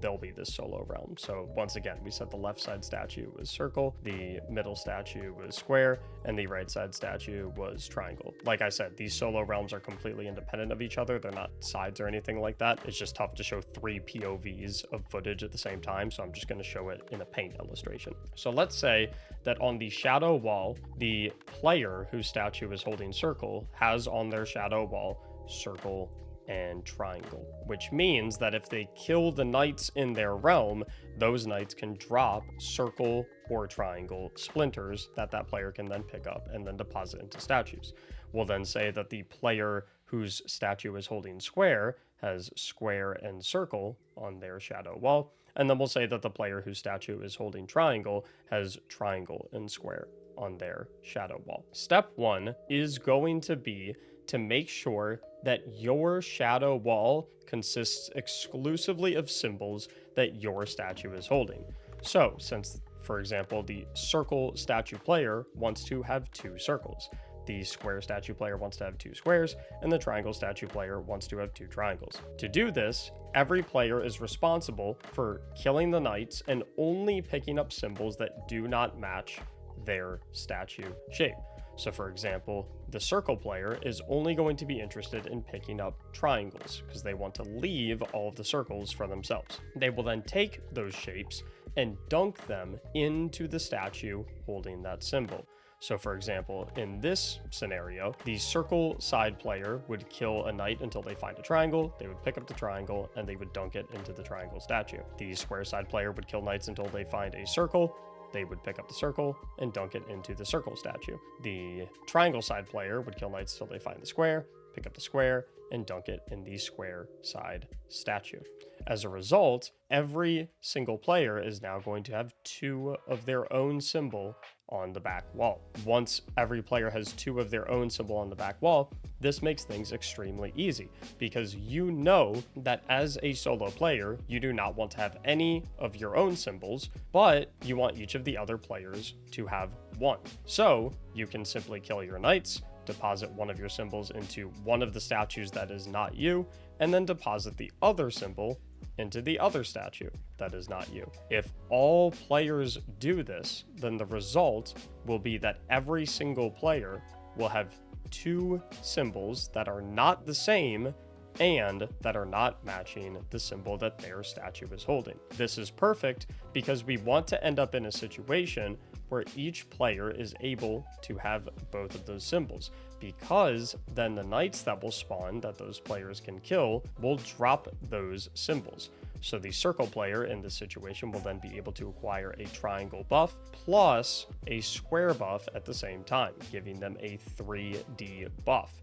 they'll be this solo realm. So once again, we said the left side statue was circle, the middle statue was square, and the right side statue was triangle. Like I said, these solo realms are completely independent of each other. They're not sides or anything like that. It's just tough to show 3 POVs of footage at the same time, so I'm just going to show it in a paint illustration. So let's say that on the shadow wall, the player whose statue is holding circle has on their shadow wall circle and triangle, which means that if they kill the knights in their realm, those knights can drop circle or triangle splinters that player can then pick up and then deposit into statues. We'll then say that the player whose statue is holding square has square and circle on their shadow wall, and then we'll say that the player whose statue is holding triangle has triangle and square on their shadow wall. Step 1 is going to be to make sure that your shadow wall consists exclusively of symbols that your statue is holding. So, since, for example, the circle statue player wants to have 2 circles, the square statue player wants to have 2 squares, and the triangle statue player wants to have 2 triangles. To do this, every player is responsible for killing the knights and only picking up symbols that do not match their statue shape. So for example, the circle player is only going to be interested in picking up triangles because they want to leave all of the circles for themselves. They will then take those shapes and dunk them into the statue holding that symbol. So for example, in this scenario, the circle side player would kill a knight until they find a triangle, they would pick up the triangle, and they would dunk it into the triangle statue. The square side player would kill knights until they find a circle, they would pick up the circle and dunk it into the circle statue. The triangle side player would kill knights till they find the square, pick up the square, and dunk it in the square side statue. As a result, every single player is now going to have 2 of their own symbol on the back wall. Once every player has 2 of their own symbol on the back wall, this makes things extremely easy because you know that as a solo player, you do not want to have any of your own symbols, but you want each of the other players to have 1. So you can simply kill your knights, deposit one of your symbols into one of the statues that is not you, and then deposit the other symbol into the other statue that is not you. If all players do this, then the result will be that every single player will have 2 symbols that are not the same and that are not matching the symbol that their statue is holding. This is perfect because we want to end up in a situation where each player is able to have both of those symbols, because then the knights that will spawn that those players can kill will drop those symbols. So the circle player in this situation will then be able to acquire a triangle buff plus a square buff at the same time, giving them a 3D buff.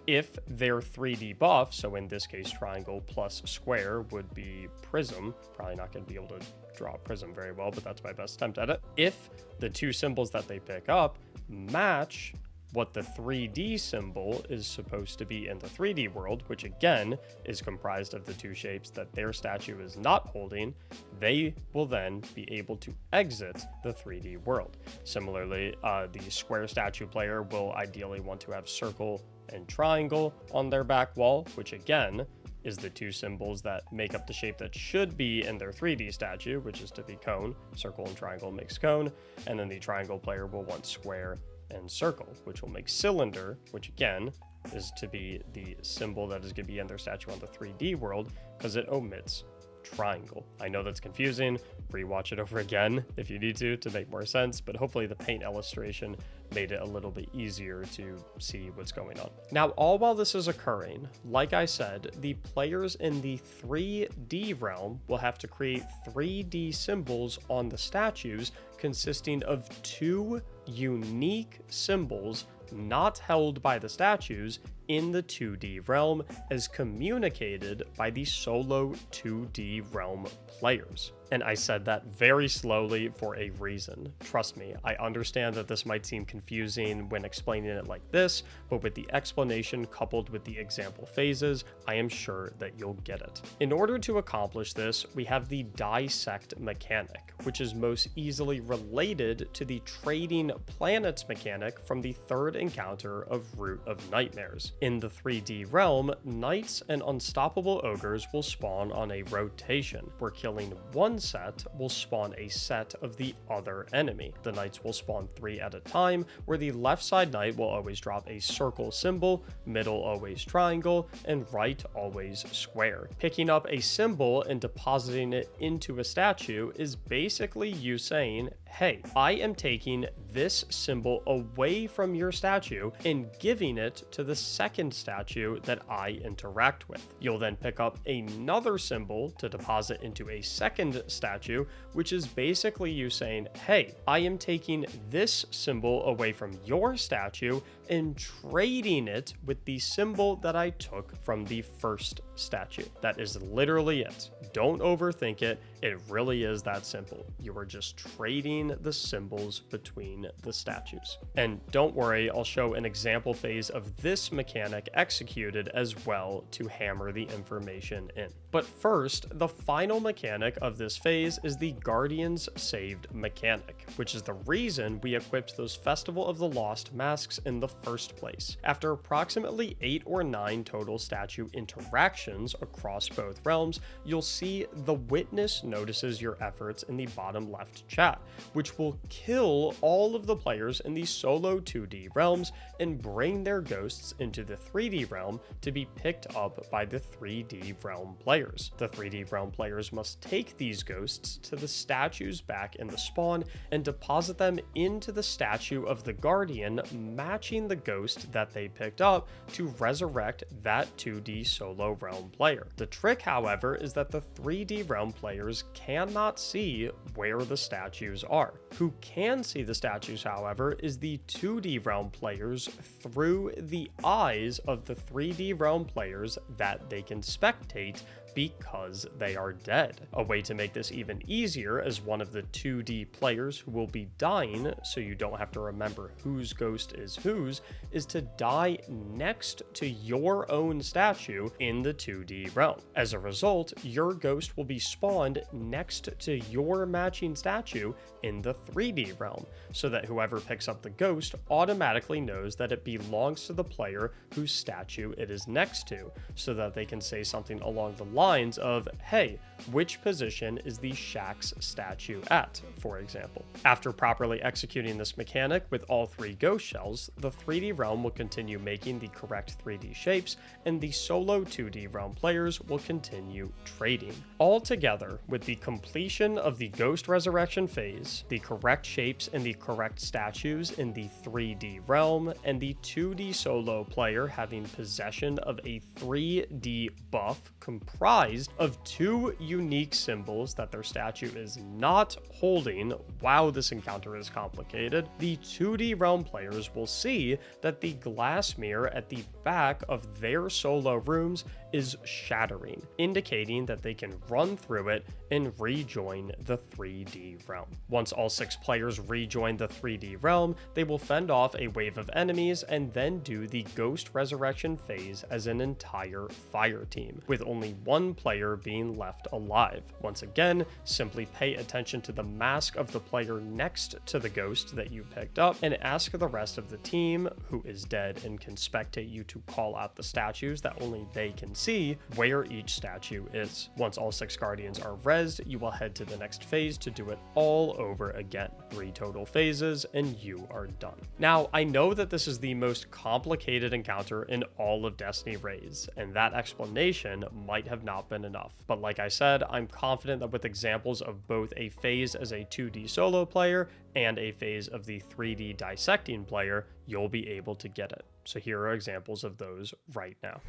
If their 3D buff, so in this case triangle plus square would be prism, probably not going to be able to draw a prism very well, but that's my best attempt at it. If the 2 symbols that they pick up match what the 3D symbol is supposed to be in the 3D world, which again is comprised of the 2 shapes that their statue is not holding, they will then be able to exit the 3D world. Similarly, the square statue player will ideally want to have circle and triangle on their back wall, which again is the 2 symbols that make up the shape that should be in their 3D statue, which is to be cone. Circle and triangle makes cone, and then the triangle player will want square and circle, which will make cylinder, which again is to be the symbol that is going to be in their statue on the 3D world because it omits triangle. I know that's confusing. Rewatch it over again if you need to make more sense, but hopefully the paint illustration made it a little bit easier to see what's going on. Now, all while this is occurring, like I said, the players in the 3D realm will have to create 3D symbols on the statues consisting of 2 unique symbols not held by the statues in the 2D realm as communicated by the solo 2D realm players. And I said that very slowly for a reason. Trust me, I understand that this might seem confusing when explaining it like this, but with the explanation coupled with the example phases, I am sure that you'll get it. In order to accomplish this, we have the dissect mechanic, which is most easily related to the trading planets mechanic from the 3rd encounter of Root of Nightmares. In the 3D realm, knights and unstoppable ogres will spawn on a rotation, where killing one set will spawn a set of the other enemy. The knights will spawn 3 at a time, where the left side knight will always drop a circle symbol, middle always triangle, and right always square. Picking up a symbol and depositing it into a statue is basically you saying, hey, I am taking this symbol away from your statue and giving it to the second statue that I interact with. You'll then pick up another symbol to deposit into a second statue, which is basically you saying, hey, I am taking this symbol away from your statue and trading it with the symbol that I took from the first statue. That is literally it. Don't overthink it. It really is that simple. You are just trading the symbols between the statues. And don't worry, I'll show an example phase of this mechanic executed as well to hammer the information in. But first, the final mechanic of this phase is the Guardians Saved mechanic, which is the reason we equipped those Festival of the Lost masks in the first place. After approximately 8 or 9 total statue interactions across both realms, you'll see the witness notices your efforts in the bottom left chat, which will kill all of the players in the solo 2D realms and bring their ghosts into the 3D realm to be picked up by the 3D realm players. The 3D realm players must take these ghosts to the statues back in the spawn and deposit them into the statue of the Guardian, matching the ghost that they picked up to resurrect that 2D solo realm player. The trick, however, is that the 3D realm players cannot see where the statues are. Who can see the statues, however, is the 2D realm players through the eyes of the 3D realm players that they can spectate because they are dead. A way to make this even easier as one of the 2D players who will be dying, so you don't have to remember whose ghost is whose, is to die next to your own statue in the 2D realm. As a result, your ghost will be spawned next to your matching statue in the 3D realm, so that whoever picks up the ghost automatically knows that it belongs to the player whose statue it is next to, so that they can say something along the lines of, hey, which position is the Shaxx statue at, for example. After properly executing this mechanic with all 3 ghost shells, the 3D realm will continue making the correct 3D shapes, and the solo 2D realm players will continue trading. Altogether, with the completion of the ghost resurrection phase, the correct shapes and the correct statues in the 3D realm, and the 2D solo player having possession of a 3D buff comprised of 2 unique symbols that their statue is not holding. Wow, this encounter is complicated. The 2D realm players will see that the glass mirror at the back of their solo rooms is shattering, indicating that they can run through it and rejoin the 3D realm. Once all 6 players rejoin the 3D realm, they will fend off a wave of enemies and then do the ghost resurrection phase as an entire fire team, with only 1 player being left alive. Once again, simply pay attention to the mask of the player next to the ghost that you picked up and ask the rest of the team, who is dead and can spectate you, to call out the statues that only they can see where each statue is. Once all 6 guardians are rezzed, you will head to the next phase to do it all over again. 3 total phases and you are done. Now, I know that this is the most complicated encounter in all of Destiny Raids, and that explanation might have not been enough. But like I said, I'm confident that with examples of both a phase as a 2D solo player and a phase of the 3D dissecting player, you'll be able to get it. So here are examples of those right now.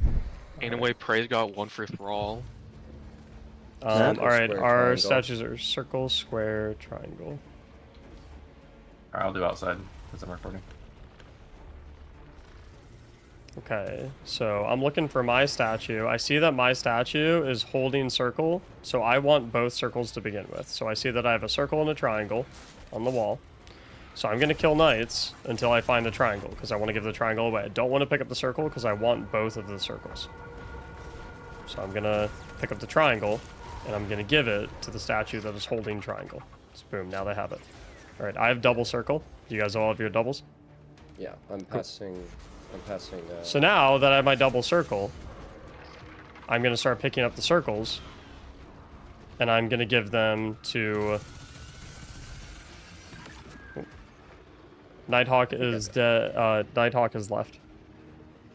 Anyway, Prey's got 1 for Thrall. All right, Square, our triangle. statues are circle, square, triangle. Alright, I'll do outside because I'm recording. Okay, so I'm looking for my statue. I see that my statue is holding circle, so I want both circles to begin with. So I see that I have a circle and a triangle on the wall. So I'm going to kill knights until I find a triangle, because I want to give the triangle away. I don't want to pick up the circle, because I want both of the circles. So I'm going to pick up the triangle, and I'm going to give it to the statue that is holding triangle. So boom, now they have it. All right, I have double circle. Do you guys all have your doubles? Yeah, I'm passing. So now that I have my double circle, I'm going to start picking up the circles, and I'm going to give them to... Nighthawk is dead. Nighthawk is left.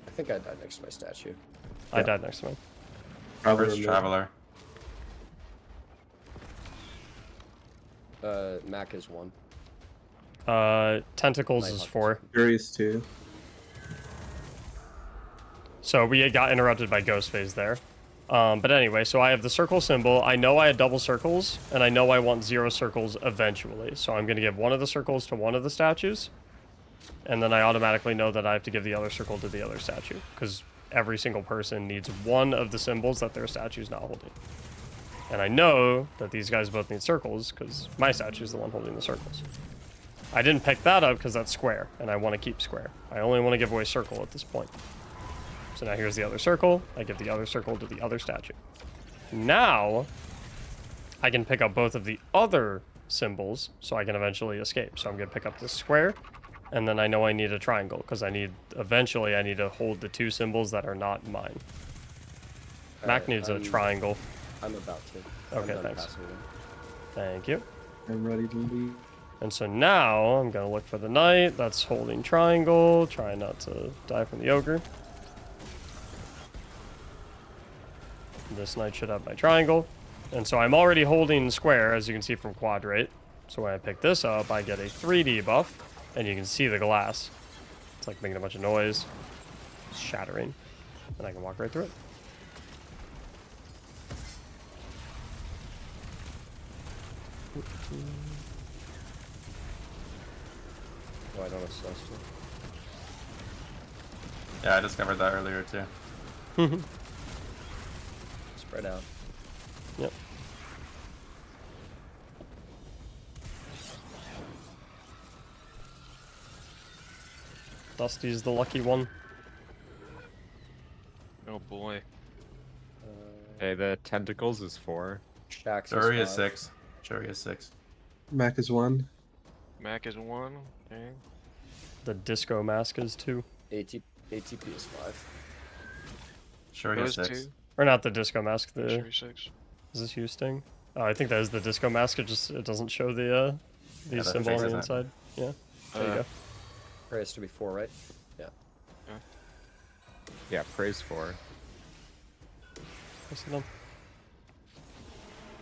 I think I died next to my statue. I died next to him. Probably First removed. Traveler. Mac is 1. Tentacles is Nighthawk is 4. Fury's 2. So we got interrupted by Ghost Phase there. But anyway, so I have the circle symbol. I know I had double circles, and I know I want 0 circles eventually. So I'm going to give one of the circles to one of the statues, and then I automatically know that I have to give the other circle to the other statue, because every single person needs one of the symbols that their statue's not holding. And I know that these guys both need circles, because my statue is the one holding the circles. I didn't pick that up because that's square, and I want to keep square. I only want to give away circle at this point. So now here's the other circle. I give the other circle to the other statue. Now, I can pick up both of the other symbols, so I can eventually escape. So I'm going to pick up this square, and then I know I need a triangle, because eventually I need to hold the 2 symbols that are not mine. Mac needs a triangle. I'm about to. Okay, I'm done thanks. passing them. Thank you. I'm ready to leave. And so now I'm going to look for the knight that's holding triangle, trying not to die from the ogre. This knight should have my triangle. And so I'm already holding square, as you can see from quadrate. So when I pick this up, I get a 3D buff, and you can see the glass. It's like making a bunch of noise, shattering, and I can walk right through it. Oh, I don't assess it. Yeah, I discovered that earlier too. Spread out. Yep. Dusty's the lucky one. Oh boy. Okay, the tentacles is 4. Shax Shuri is is 5. 6. Shuri is 6. Mac is 1. Mac is 1. Okay. The disco mask is 2. ATP is 5. Shuri Who is is 6. 2? Or not the disco mask. The Sure, 6. is this you, Sting? Oh, I think that is the disco mask. It doesn't show the the symbol on face the isn't. inside. Yeah. There you go. Right, it's to be 4, right? Yeah. Yeah, praise 4. Listen to them.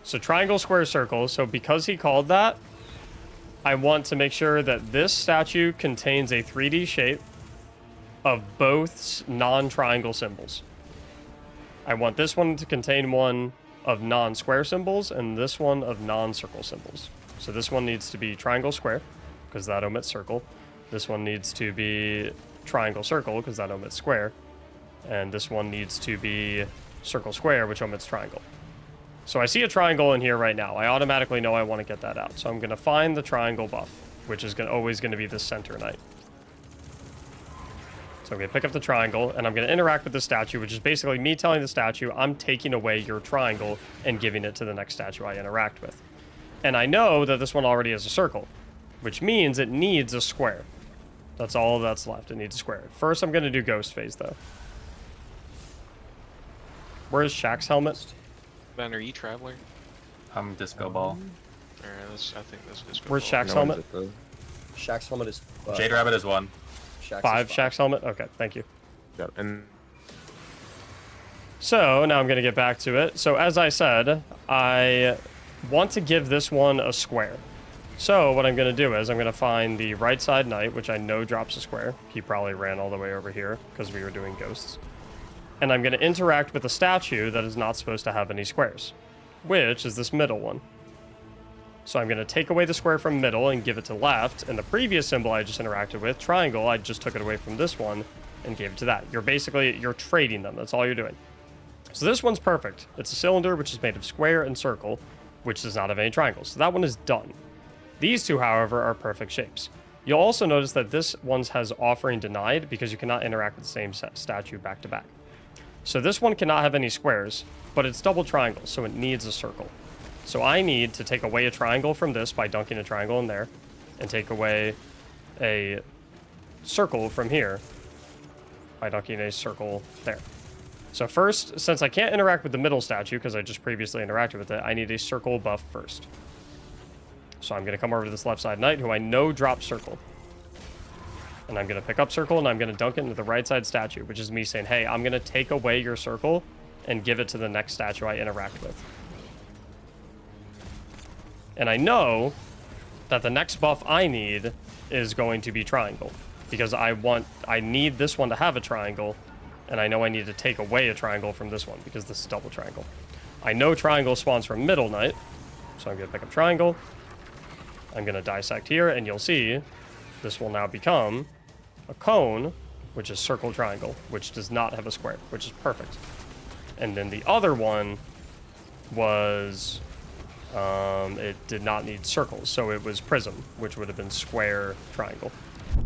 So triangle, square, circle. So because he called that, I want to make sure that this statue contains a 3D shape of both non-triangle symbols. I want this one to contain one of non-square symbols and this one of non-circle symbols. So this one needs to be triangle square because that omits circle. This one needs to be triangle circle because that omits square. And this one needs to be circle square, which omits triangle. So I see a triangle in here right now. I automatically know I want to get that out. So I'm going to find the triangle buff, which is always going to be the center knight. So I'm going to pick up the triangle, and I'm going to interact with the statue, which is basically me telling the statue, I'm taking away your triangle and giving it to the next statue I interact with. And I know that this one already has a circle, which means it needs a square. That's all that's left. It needs a square. First, I'm going to do Ghost Phase, though. Where's Shaq's helmet? Banner E Traveler. Disco Ball. Alright, I think this is Where's Shaq? Shaq's No one's helmet? at the... Shax's helmet is Jade Rabbit is 1. Shax's 5 is Shaq's helmet? Okay, thank you. Yeah, and So now I'm going to get back to it. So as I said, I want to give this one a square. So what I'm going to do is I'm going to find the right side knight, which I know drops a square. He probably ran all the way over here because we were doing ghosts. And I'm going to interact with a statue that is not supposed to have any squares, which is this middle one. So I'm going to take away the square from middle and give it to left. And the previous symbol I just interacted with, triangle, I just took it away from this one and gave it to that. You're trading them. That's all you're doing. So this one's perfect. It's a cylinder, which is made of square and circle, which does not have any triangles. So that one is done. These two, however, are perfect shapes. You'll also notice that this one has offering denied because you cannot interact with the same statue back to back. So this one cannot have any squares, but it's double triangle, so it needs a circle. So I need to take away a triangle from this by dunking a triangle in there, and take away a circle from here by dunking a circle there. So first, since I can't interact with the middle statue because I just previously interacted with it, I need a circle buff first. So I'm going to come over to this left side knight, who I know drops circle. And I'm going to pick up circle, and I'm going to dunk it into the right side statue, which is me saying, hey, I'm going to take away your circle and give it to the next statue I interact with. And I know that the next buff I need is going to be triangle, because I need this one to have a triangle, and I know I need to take away a triangle from this one, because this is double triangle. I know triangle spawns from middle knight, so I'm going to pick up triangle. I'm going to dissect here, and you'll see this will now become a cone, which is circle triangle, which does not have a square, which is perfect. And then the other one was, it did not need circles, so it was prism, which would have been square triangle.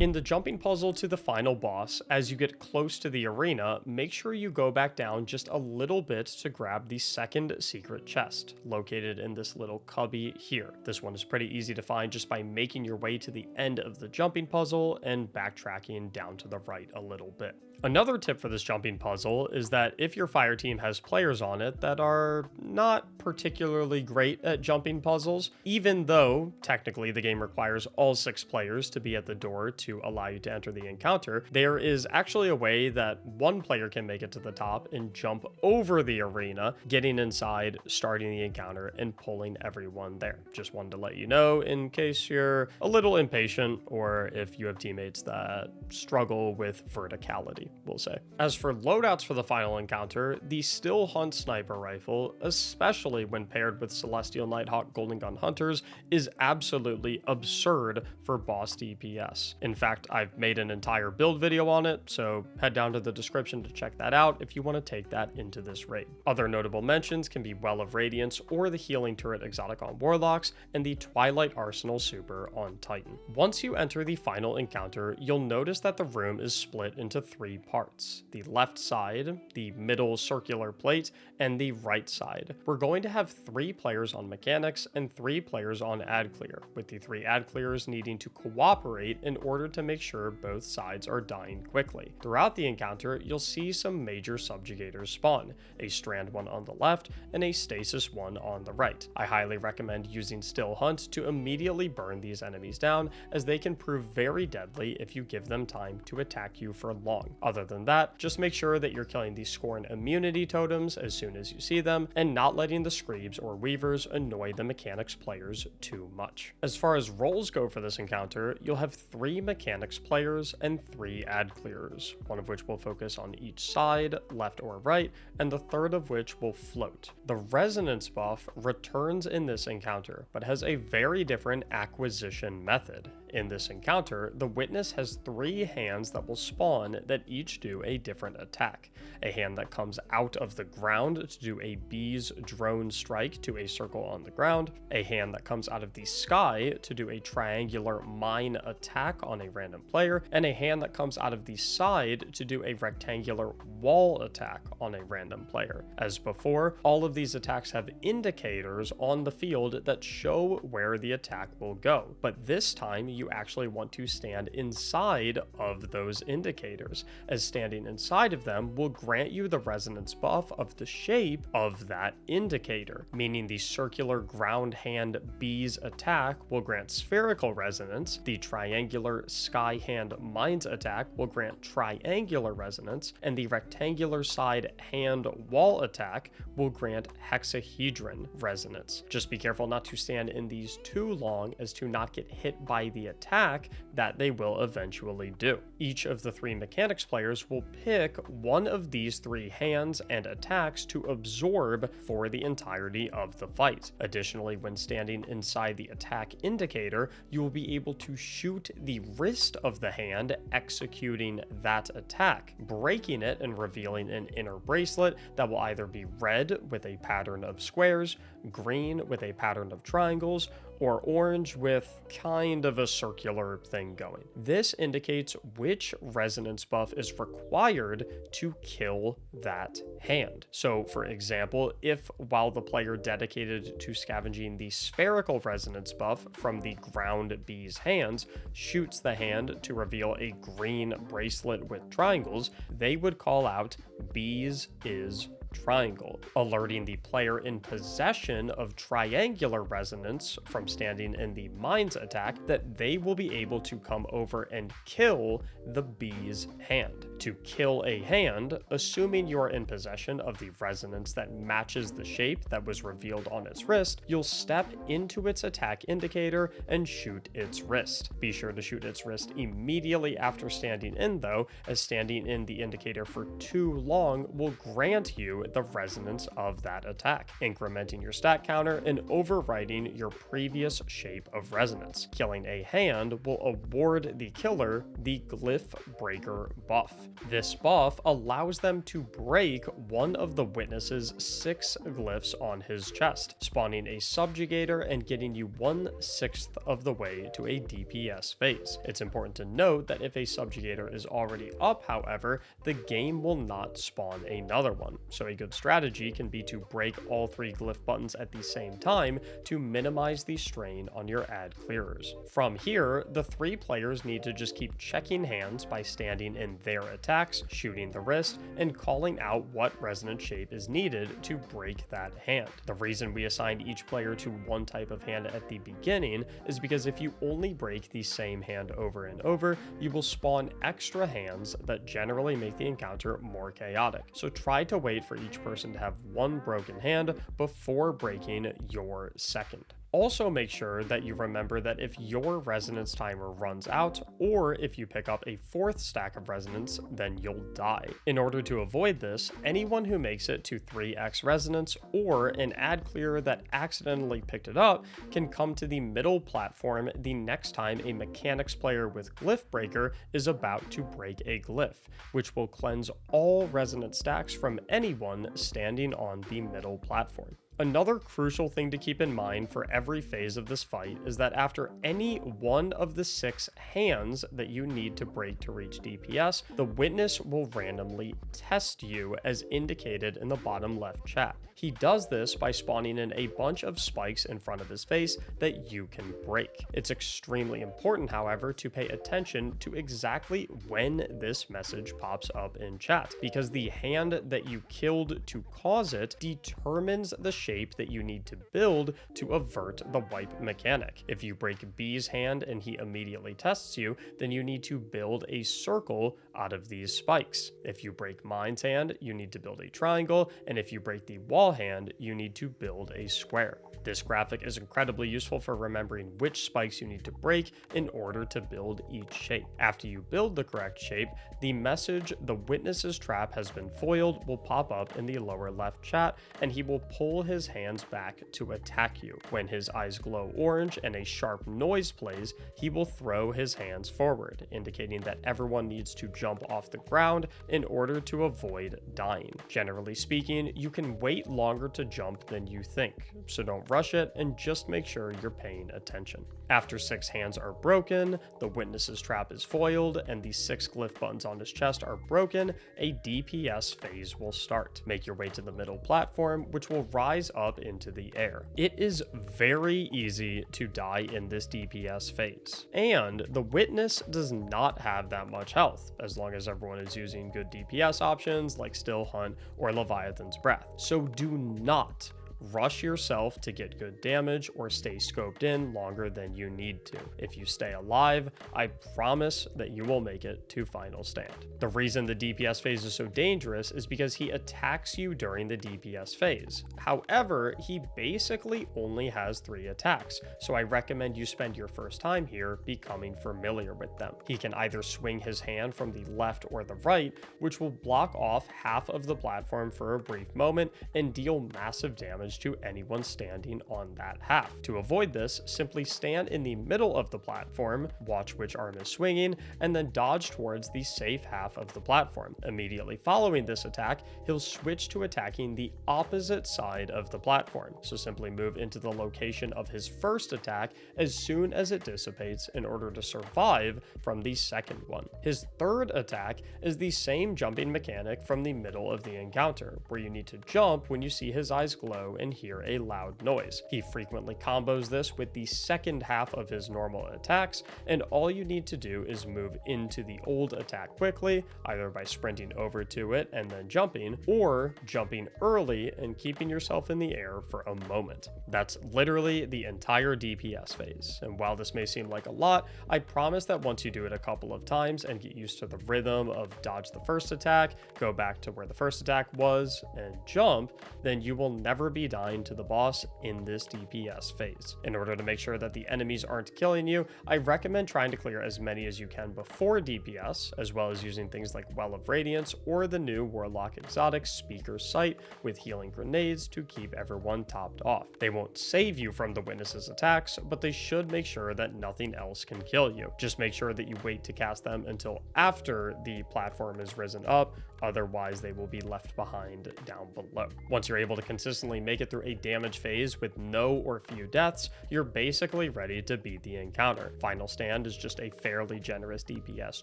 In the jumping puzzle to the final boss, as you get close to the arena, make sure you go back down just a little bit to grab the second secret chest, located in this little cubby here. This one is pretty easy to find just by making your way to the end of the jumping puzzle and backtracking down to the right a little bit. Another tip for this jumping puzzle is that if your fire team has players on it that are not particularly great at jumping puzzles, even though technically the game requires all 6 players to be at the door to allow you to enter the encounter, there is actually a way that one player can make it to the top and jump over the arena, getting inside, starting the encounter, and pulling everyone there. Just wanted to let you know in case you're a little impatient or if you have teammates that struggle with verticality, we'll say. As for loadouts for the final encounter, the Still Hunt sniper rifle, especially when paired with Celestial Nighthawk Golden Gun Hunters, is absolutely absurd for boss DPS. In fact, I've made an entire build video on it, so head down to the description to check that out if you want to take that into this raid. Other notable mentions can be Well of Radiance or the Healing Turret exotic on Warlocks and the Twilight Arsenal super on Titan. Once you enter the final encounter, you'll notice that the room is split into 3 parts: the left side, the middle circular plate, and the right side. We're going to have 3 players on mechanics and 3 players on ad clear, with the 3 ad clears needing to cooperate in order to make sure both sides are dying quickly. Throughout the encounter, you'll see some major subjugators spawn, a strand one on the left and a stasis one on the right. I highly recommend using Still Hunt to immediately burn these enemies down, as they can prove very deadly if you give them time to attack you for long. Other than that, just make sure that you're killing the Scorn immunity totems as soon as you see them, and not letting the Screebs or Weavers annoy the mechanics players too much. As far as roles go for this encounter, you'll have 3 mechanics players and 3 ad clearers, one of which will focus on each side, left or right, and the third of which will float. The resonance buff returns in this encounter, but has a very different acquisition method. In this encounter, the Witness has 3 hands that will spawn that each do a different attack. A hand that comes out of the ground to do a bee's drone strike to a circle on the ground, a hand that comes out of the sky to do a triangular mine attack on a random player, and a hand that comes out of the side to do a rectangular wall attack on a random player. As before, all of these attacks have indicators on the field that show where the attack will go, but this time you actually want to stand inside of those indicators, as standing inside of them will grant you the resonance buff of the shape of that indicator, meaning the circular ground hand bees attack will grant spherical resonance, the triangular sky hand mines attack will grant triangular resonance, and the rectangular side hand wall attack will grant hexahedron resonance. Just be careful not to stand in these too long as to not get hit by the attack that they will eventually do. Each of the 3 mechanics players will pick one of these 3 hands and attacks to absorb for the entirety of the fight. Additionally, when standing inside the attack indicator, you will be able to shoot the wrist of the hand executing that attack, breaking it and revealing an inner bracelet that will either be red with a pattern of squares, green with a pattern of triangles, or orange with kind of a circular thing going. This indicates which resonance buff is required to kill that hand. So for example, if while the player dedicated to scavenging the spherical resonance buff from the ground bee's hands shoots the hand to reveal a green bracelet with triangles, they would call out bees is triangle, alerting the player in possession of triangular resonance from standing in the mines attack that they will be able to come over and kill the bee's hand. To kill a hand, assuming you're in possession of the resonance that matches the shape that was revealed on its wrist, you'll step into its attack indicator and shoot its wrist. Be sure to shoot its wrist immediately after standing in though, as standing in the indicator for too long will grant you the resonance of that attack, incrementing your stat counter and overriding your previous shape of resonance. Killing a hand will award the killer the Glyph Breaker buff. This buff allows them to break one of the witness's 6 glyphs on his chest, spawning a subjugator and getting you 1/6 of the way to a DPS phase. It's important to note that if a subjugator is already up, however, the game will not spawn another one, so a good strategy can be to break all 3 glyph buttons at the same time to minimize the strain on your ad clearers. From here, the 3 players need to just keep checking hands by standing in their attacks, shooting the wrist, and calling out what resonant shape is needed to break that hand. The reason we assigned each player to one type of hand at the beginning is because if you only break the same hand over and over, you will spawn extra hands that generally make the encounter more chaotic. So try to wait for each person to have one broken hand before breaking your second. Also make sure that you remember that if your resonance timer runs out, or if you pick up a fourth stack of resonance, then you'll die. In order to avoid this, anyone who makes it to 3x resonance or an ad clearer that accidentally picked it up can come to the middle platform the next time a mechanics player with Glyph Breaker is about to break a glyph, which will cleanse all resonance stacks from anyone standing on the middle platform. Another crucial thing to keep in mind for every phase of this fight is that after any one of the 6 hands that you need to break to reach DPS, the witness will randomly test you as indicated in the bottom left chat. He does this by spawning in a bunch of spikes in front of his face that you can break. It's extremely important, however, to pay attention to exactly when this message pops up in chat, because the hand that you killed to cause it determines the shape that you need to build to avert the wipe mechanic. If you break B's hand and he immediately tests you, then you need to build a circle out of these spikes. If you break Mine's hand, you need to build a triangle, and if you break the wall hand, you need to build a square. This graphic is incredibly useful for remembering which spikes you need to break in order to build each shape. After you build the correct shape, the message "the witness's trap has been foiled" will pop up in the lower left chat, and he will pull his hands back to attack you. When his eyes glow orange and a sharp noise plays, he will throw his hands forward, indicating that everyone needs to jump off the ground in order to avoid dying. Generally speaking, you can wait longer to jump than you think, so don't rush it and just make sure you're paying attention. After 6 hands are broken, the witness's trap is foiled, and the 6 glyph buttons on his chest are broken, a DPS phase will start. Make your way to the middle platform, which will rise up into the air. It is very easy to die in this DPS phase, and the witness does not have that much health, as long as everyone is using good DPS options like Still Hunt or Leviathan's Breath. So do not rush yourself to get good damage or stay scoped in longer than you need to. If you stay alive, I promise that you will make it to final stand. The reason the DPS phase is so dangerous is because he attacks you during the DPS phase. However, he basically only has 3 attacks, so I recommend you spend your first time here becoming familiar with them. He can either swing his hand from the left or the right, which will block off half of the platform for a brief moment and deal massive damage to anyone standing on that half. To avoid this, simply stand in the middle of the platform, watch which arm is swinging, and then dodge towards the safe half of the platform. Immediately following this attack, he'll switch to attacking the opposite side of the platform, so simply move into the location of his first attack as soon as it dissipates in order to survive from the second one. His third attack is the same jumping mechanic from the middle of the encounter, where you need to jump when you see his eyes glow and hear a loud noise. He frequently combos this with the second half of his normal attacks, and all you need to do is move into the old attack quickly, either by sprinting over to it and then jumping, or jumping early and keeping yourself in the air for a moment. That's literally the entire DPS phase, and while this may seem like a lot, I promise that once you do it a couple of times and get used to the rhythm of dodge the first attack, go back to where the first attack was, and jump, then you will never be dying to the boss in this DPS phase. In order to make sure that the enemies aren't killing you, I recommend trying to clear as many as you can before DPS, as well as using things like Well of Radiance or the new Warlock Exotic Speaker Sight with healing grenades to keep everyone topped off. They won't save you from the witness's attacks, but they should make sure that nothing else can kill you. Just make sure that you wait to cast them until after the platform is risen up, otherwise they will be left behind down below. Once you're able to consistently make it through a damage phase with no or few deaths, you're basically ready to beat the encounter. Final stand is just a fairly generous DPS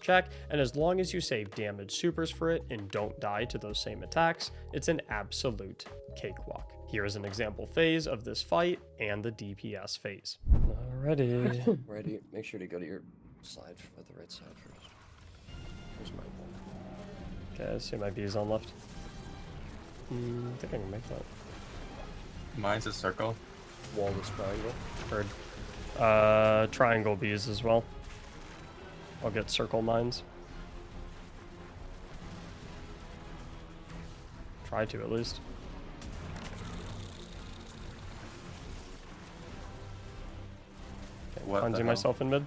check, and as long as you save damage supers for it and don't die to those same attacks, it's an absolute cakewalk. Here is an example phase of this fight and the DPS phase. Alrighty. Ready? Make sure to go to your side, the right side first. Here's my one. Okay, I see my bees on left. I think I can make that. Mine's a circle. Wall is triangle. Heard. Triangle bees as well. I'll get circle mines. Try to at least. Okay, What the cleansing hell? myself in mid.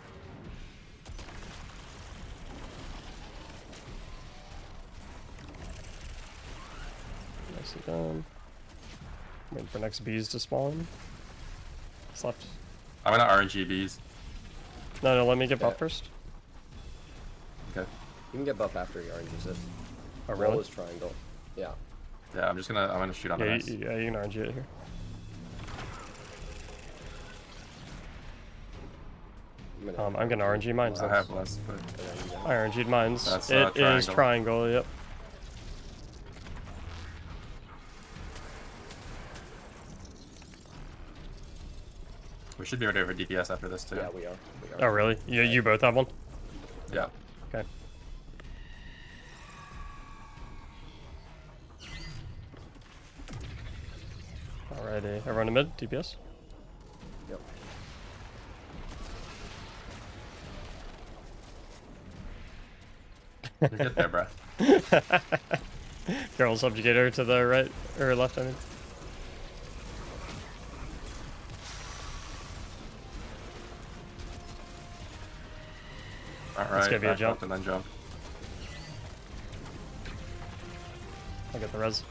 Nicely done. Waiting for next bees to spawn. What's left? I'm gonna RNG bees. No, let me get buff Yeah. first. Okay. You can get buff after he oranges it. Oh, Wall really? is triangle. Yeah. Yeah, I'm gonna shoot on the Yeah, nice. you can RNG it here. I'm gonna RNG mines. I then. have less, but I RNG'd mines. That's, It is triangle. triangle, yep. we should be ready for DPS after this too. Yeah, we are. Oh, really? You both have one? Yeah. Okay. Alrighty, everyone in mid, DPS? Yep. You get there, bro. Carol subjugator to the right, or left, I mean. Alright, It's gonna be a back jump. left and then jump. I'll get the res.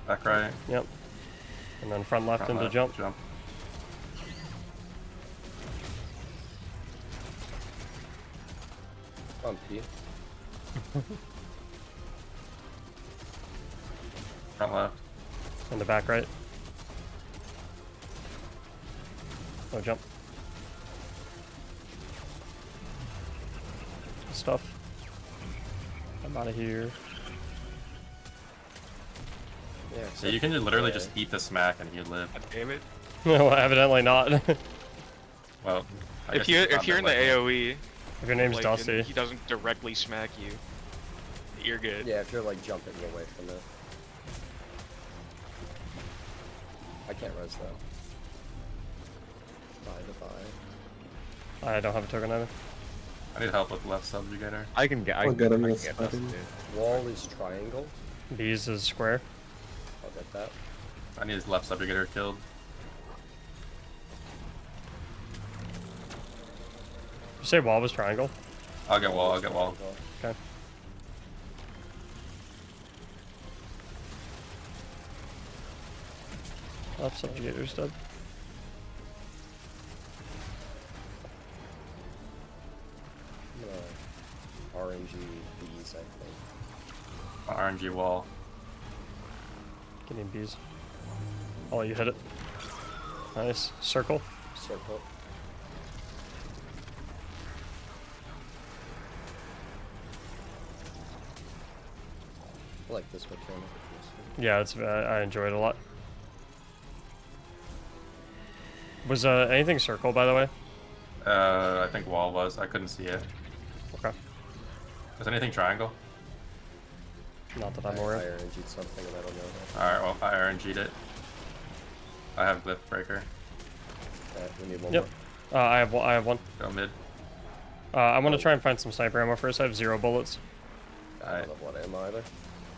Back right. Yep. And then front left front into left, jump. Jump. On P. Front left. Into back right. Oh, jump. Stuff. I'm out of here. Yeah. So you can literally just eat the smack and you live. God damn it. No, evidently not. Well, I If guess you it's not if you're in that the likely. AOE, If your name's like, Dusty. and he doesn't directly smack you, you're good. Yeah, if you're like jumping away from it. I can't res though. Bye to bye. I don't have a token either. I need help with left subjugator. I can get. I I'll can get him I this can get this button. too. Wall is triangle. Bees is square. I'll get that. I need his left subjugator killed. You say wall was triangle? I'll get wall, I'll get wall. Okay. Left subjugator's dead. I'm gonna RNG bees, I think. RNG wall. Getting bees. I'll let you hit it. Nice. Circle. Circle. I like this mechanic. Yeah, it's I enjoy it a lot. Was anything circle, by the way? I think wall was. I couldn't see it. Okay. Was anything triangle? Not that I I'm aware of. RNG'd something and I don't know that. Alright, well, I RNG'd it. I have glyph breaker. Okay, we need one Yep. more. I have one. Go mid. I want to try and find some sniper ammo first. I have 0 bullets. I don't have what ammo either.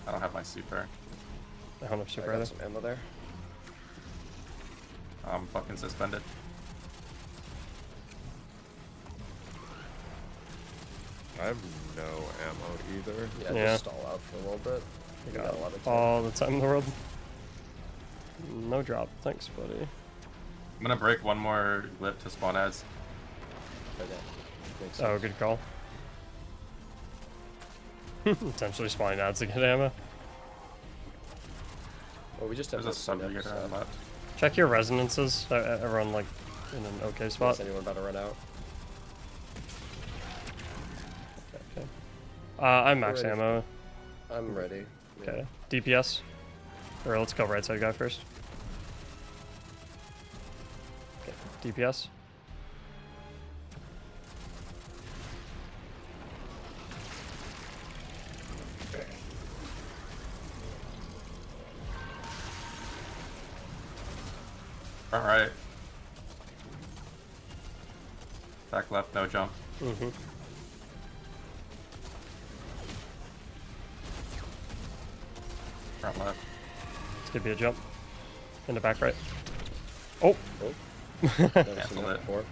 I don't have my super. I don't have super I got either. some ammo there. I'm fucking suspended. I have no ammo either. Yeah, Yeah. just stall out for a little bit. We got a lot of time. All the time in the world. No drop. Thanks, buddy. I'm gonna break one more glyph to spawn ads. Okay. Makes Oh, sense. good call. Potentially spawning ads to get ammo. Well, we just have There's a no cleanup, subjugator on so- left. Check your resonances. Everyone like in an okay spot. Is anyone about to run out? Okay. I'm max Ready. ammo. I'm ready. Yeah. Okay. DPS. Or let's go right side guy first. Okay. DPS. Front right. Back left, no jump. Mm-hmm. Front left. This could be a jump. In the back right. Oh! Oh. Never seen Cancel that it. before.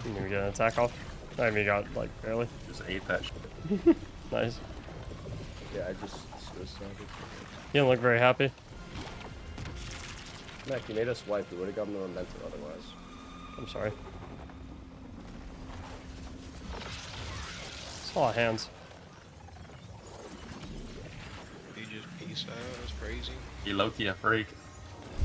You gonna get an attack off? I mean, you got, like, barely. Just ate that shit. Nice. Yeah, I just suicided. You don't look very happy. Mac, you made us wipe. We would have gotten the momentum otherwise. I'm sorry. It's a lot of hands. You just peace out. That's crazy. He low-key a freak.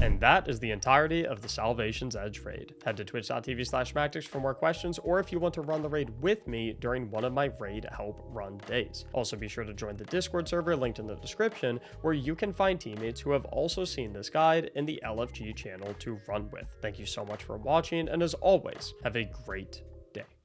And that is the entirety of the Salvation's Edge raid. Head to twitch.tv/Mactics for more questions, or if you want to run the raid with me during one of my raid help run days. Also, be sure to join the Discord server linked in the description, where you can find teammates who have also seen this guide in the LFG channel to run with. Thank you so much for watching, and as always, have a great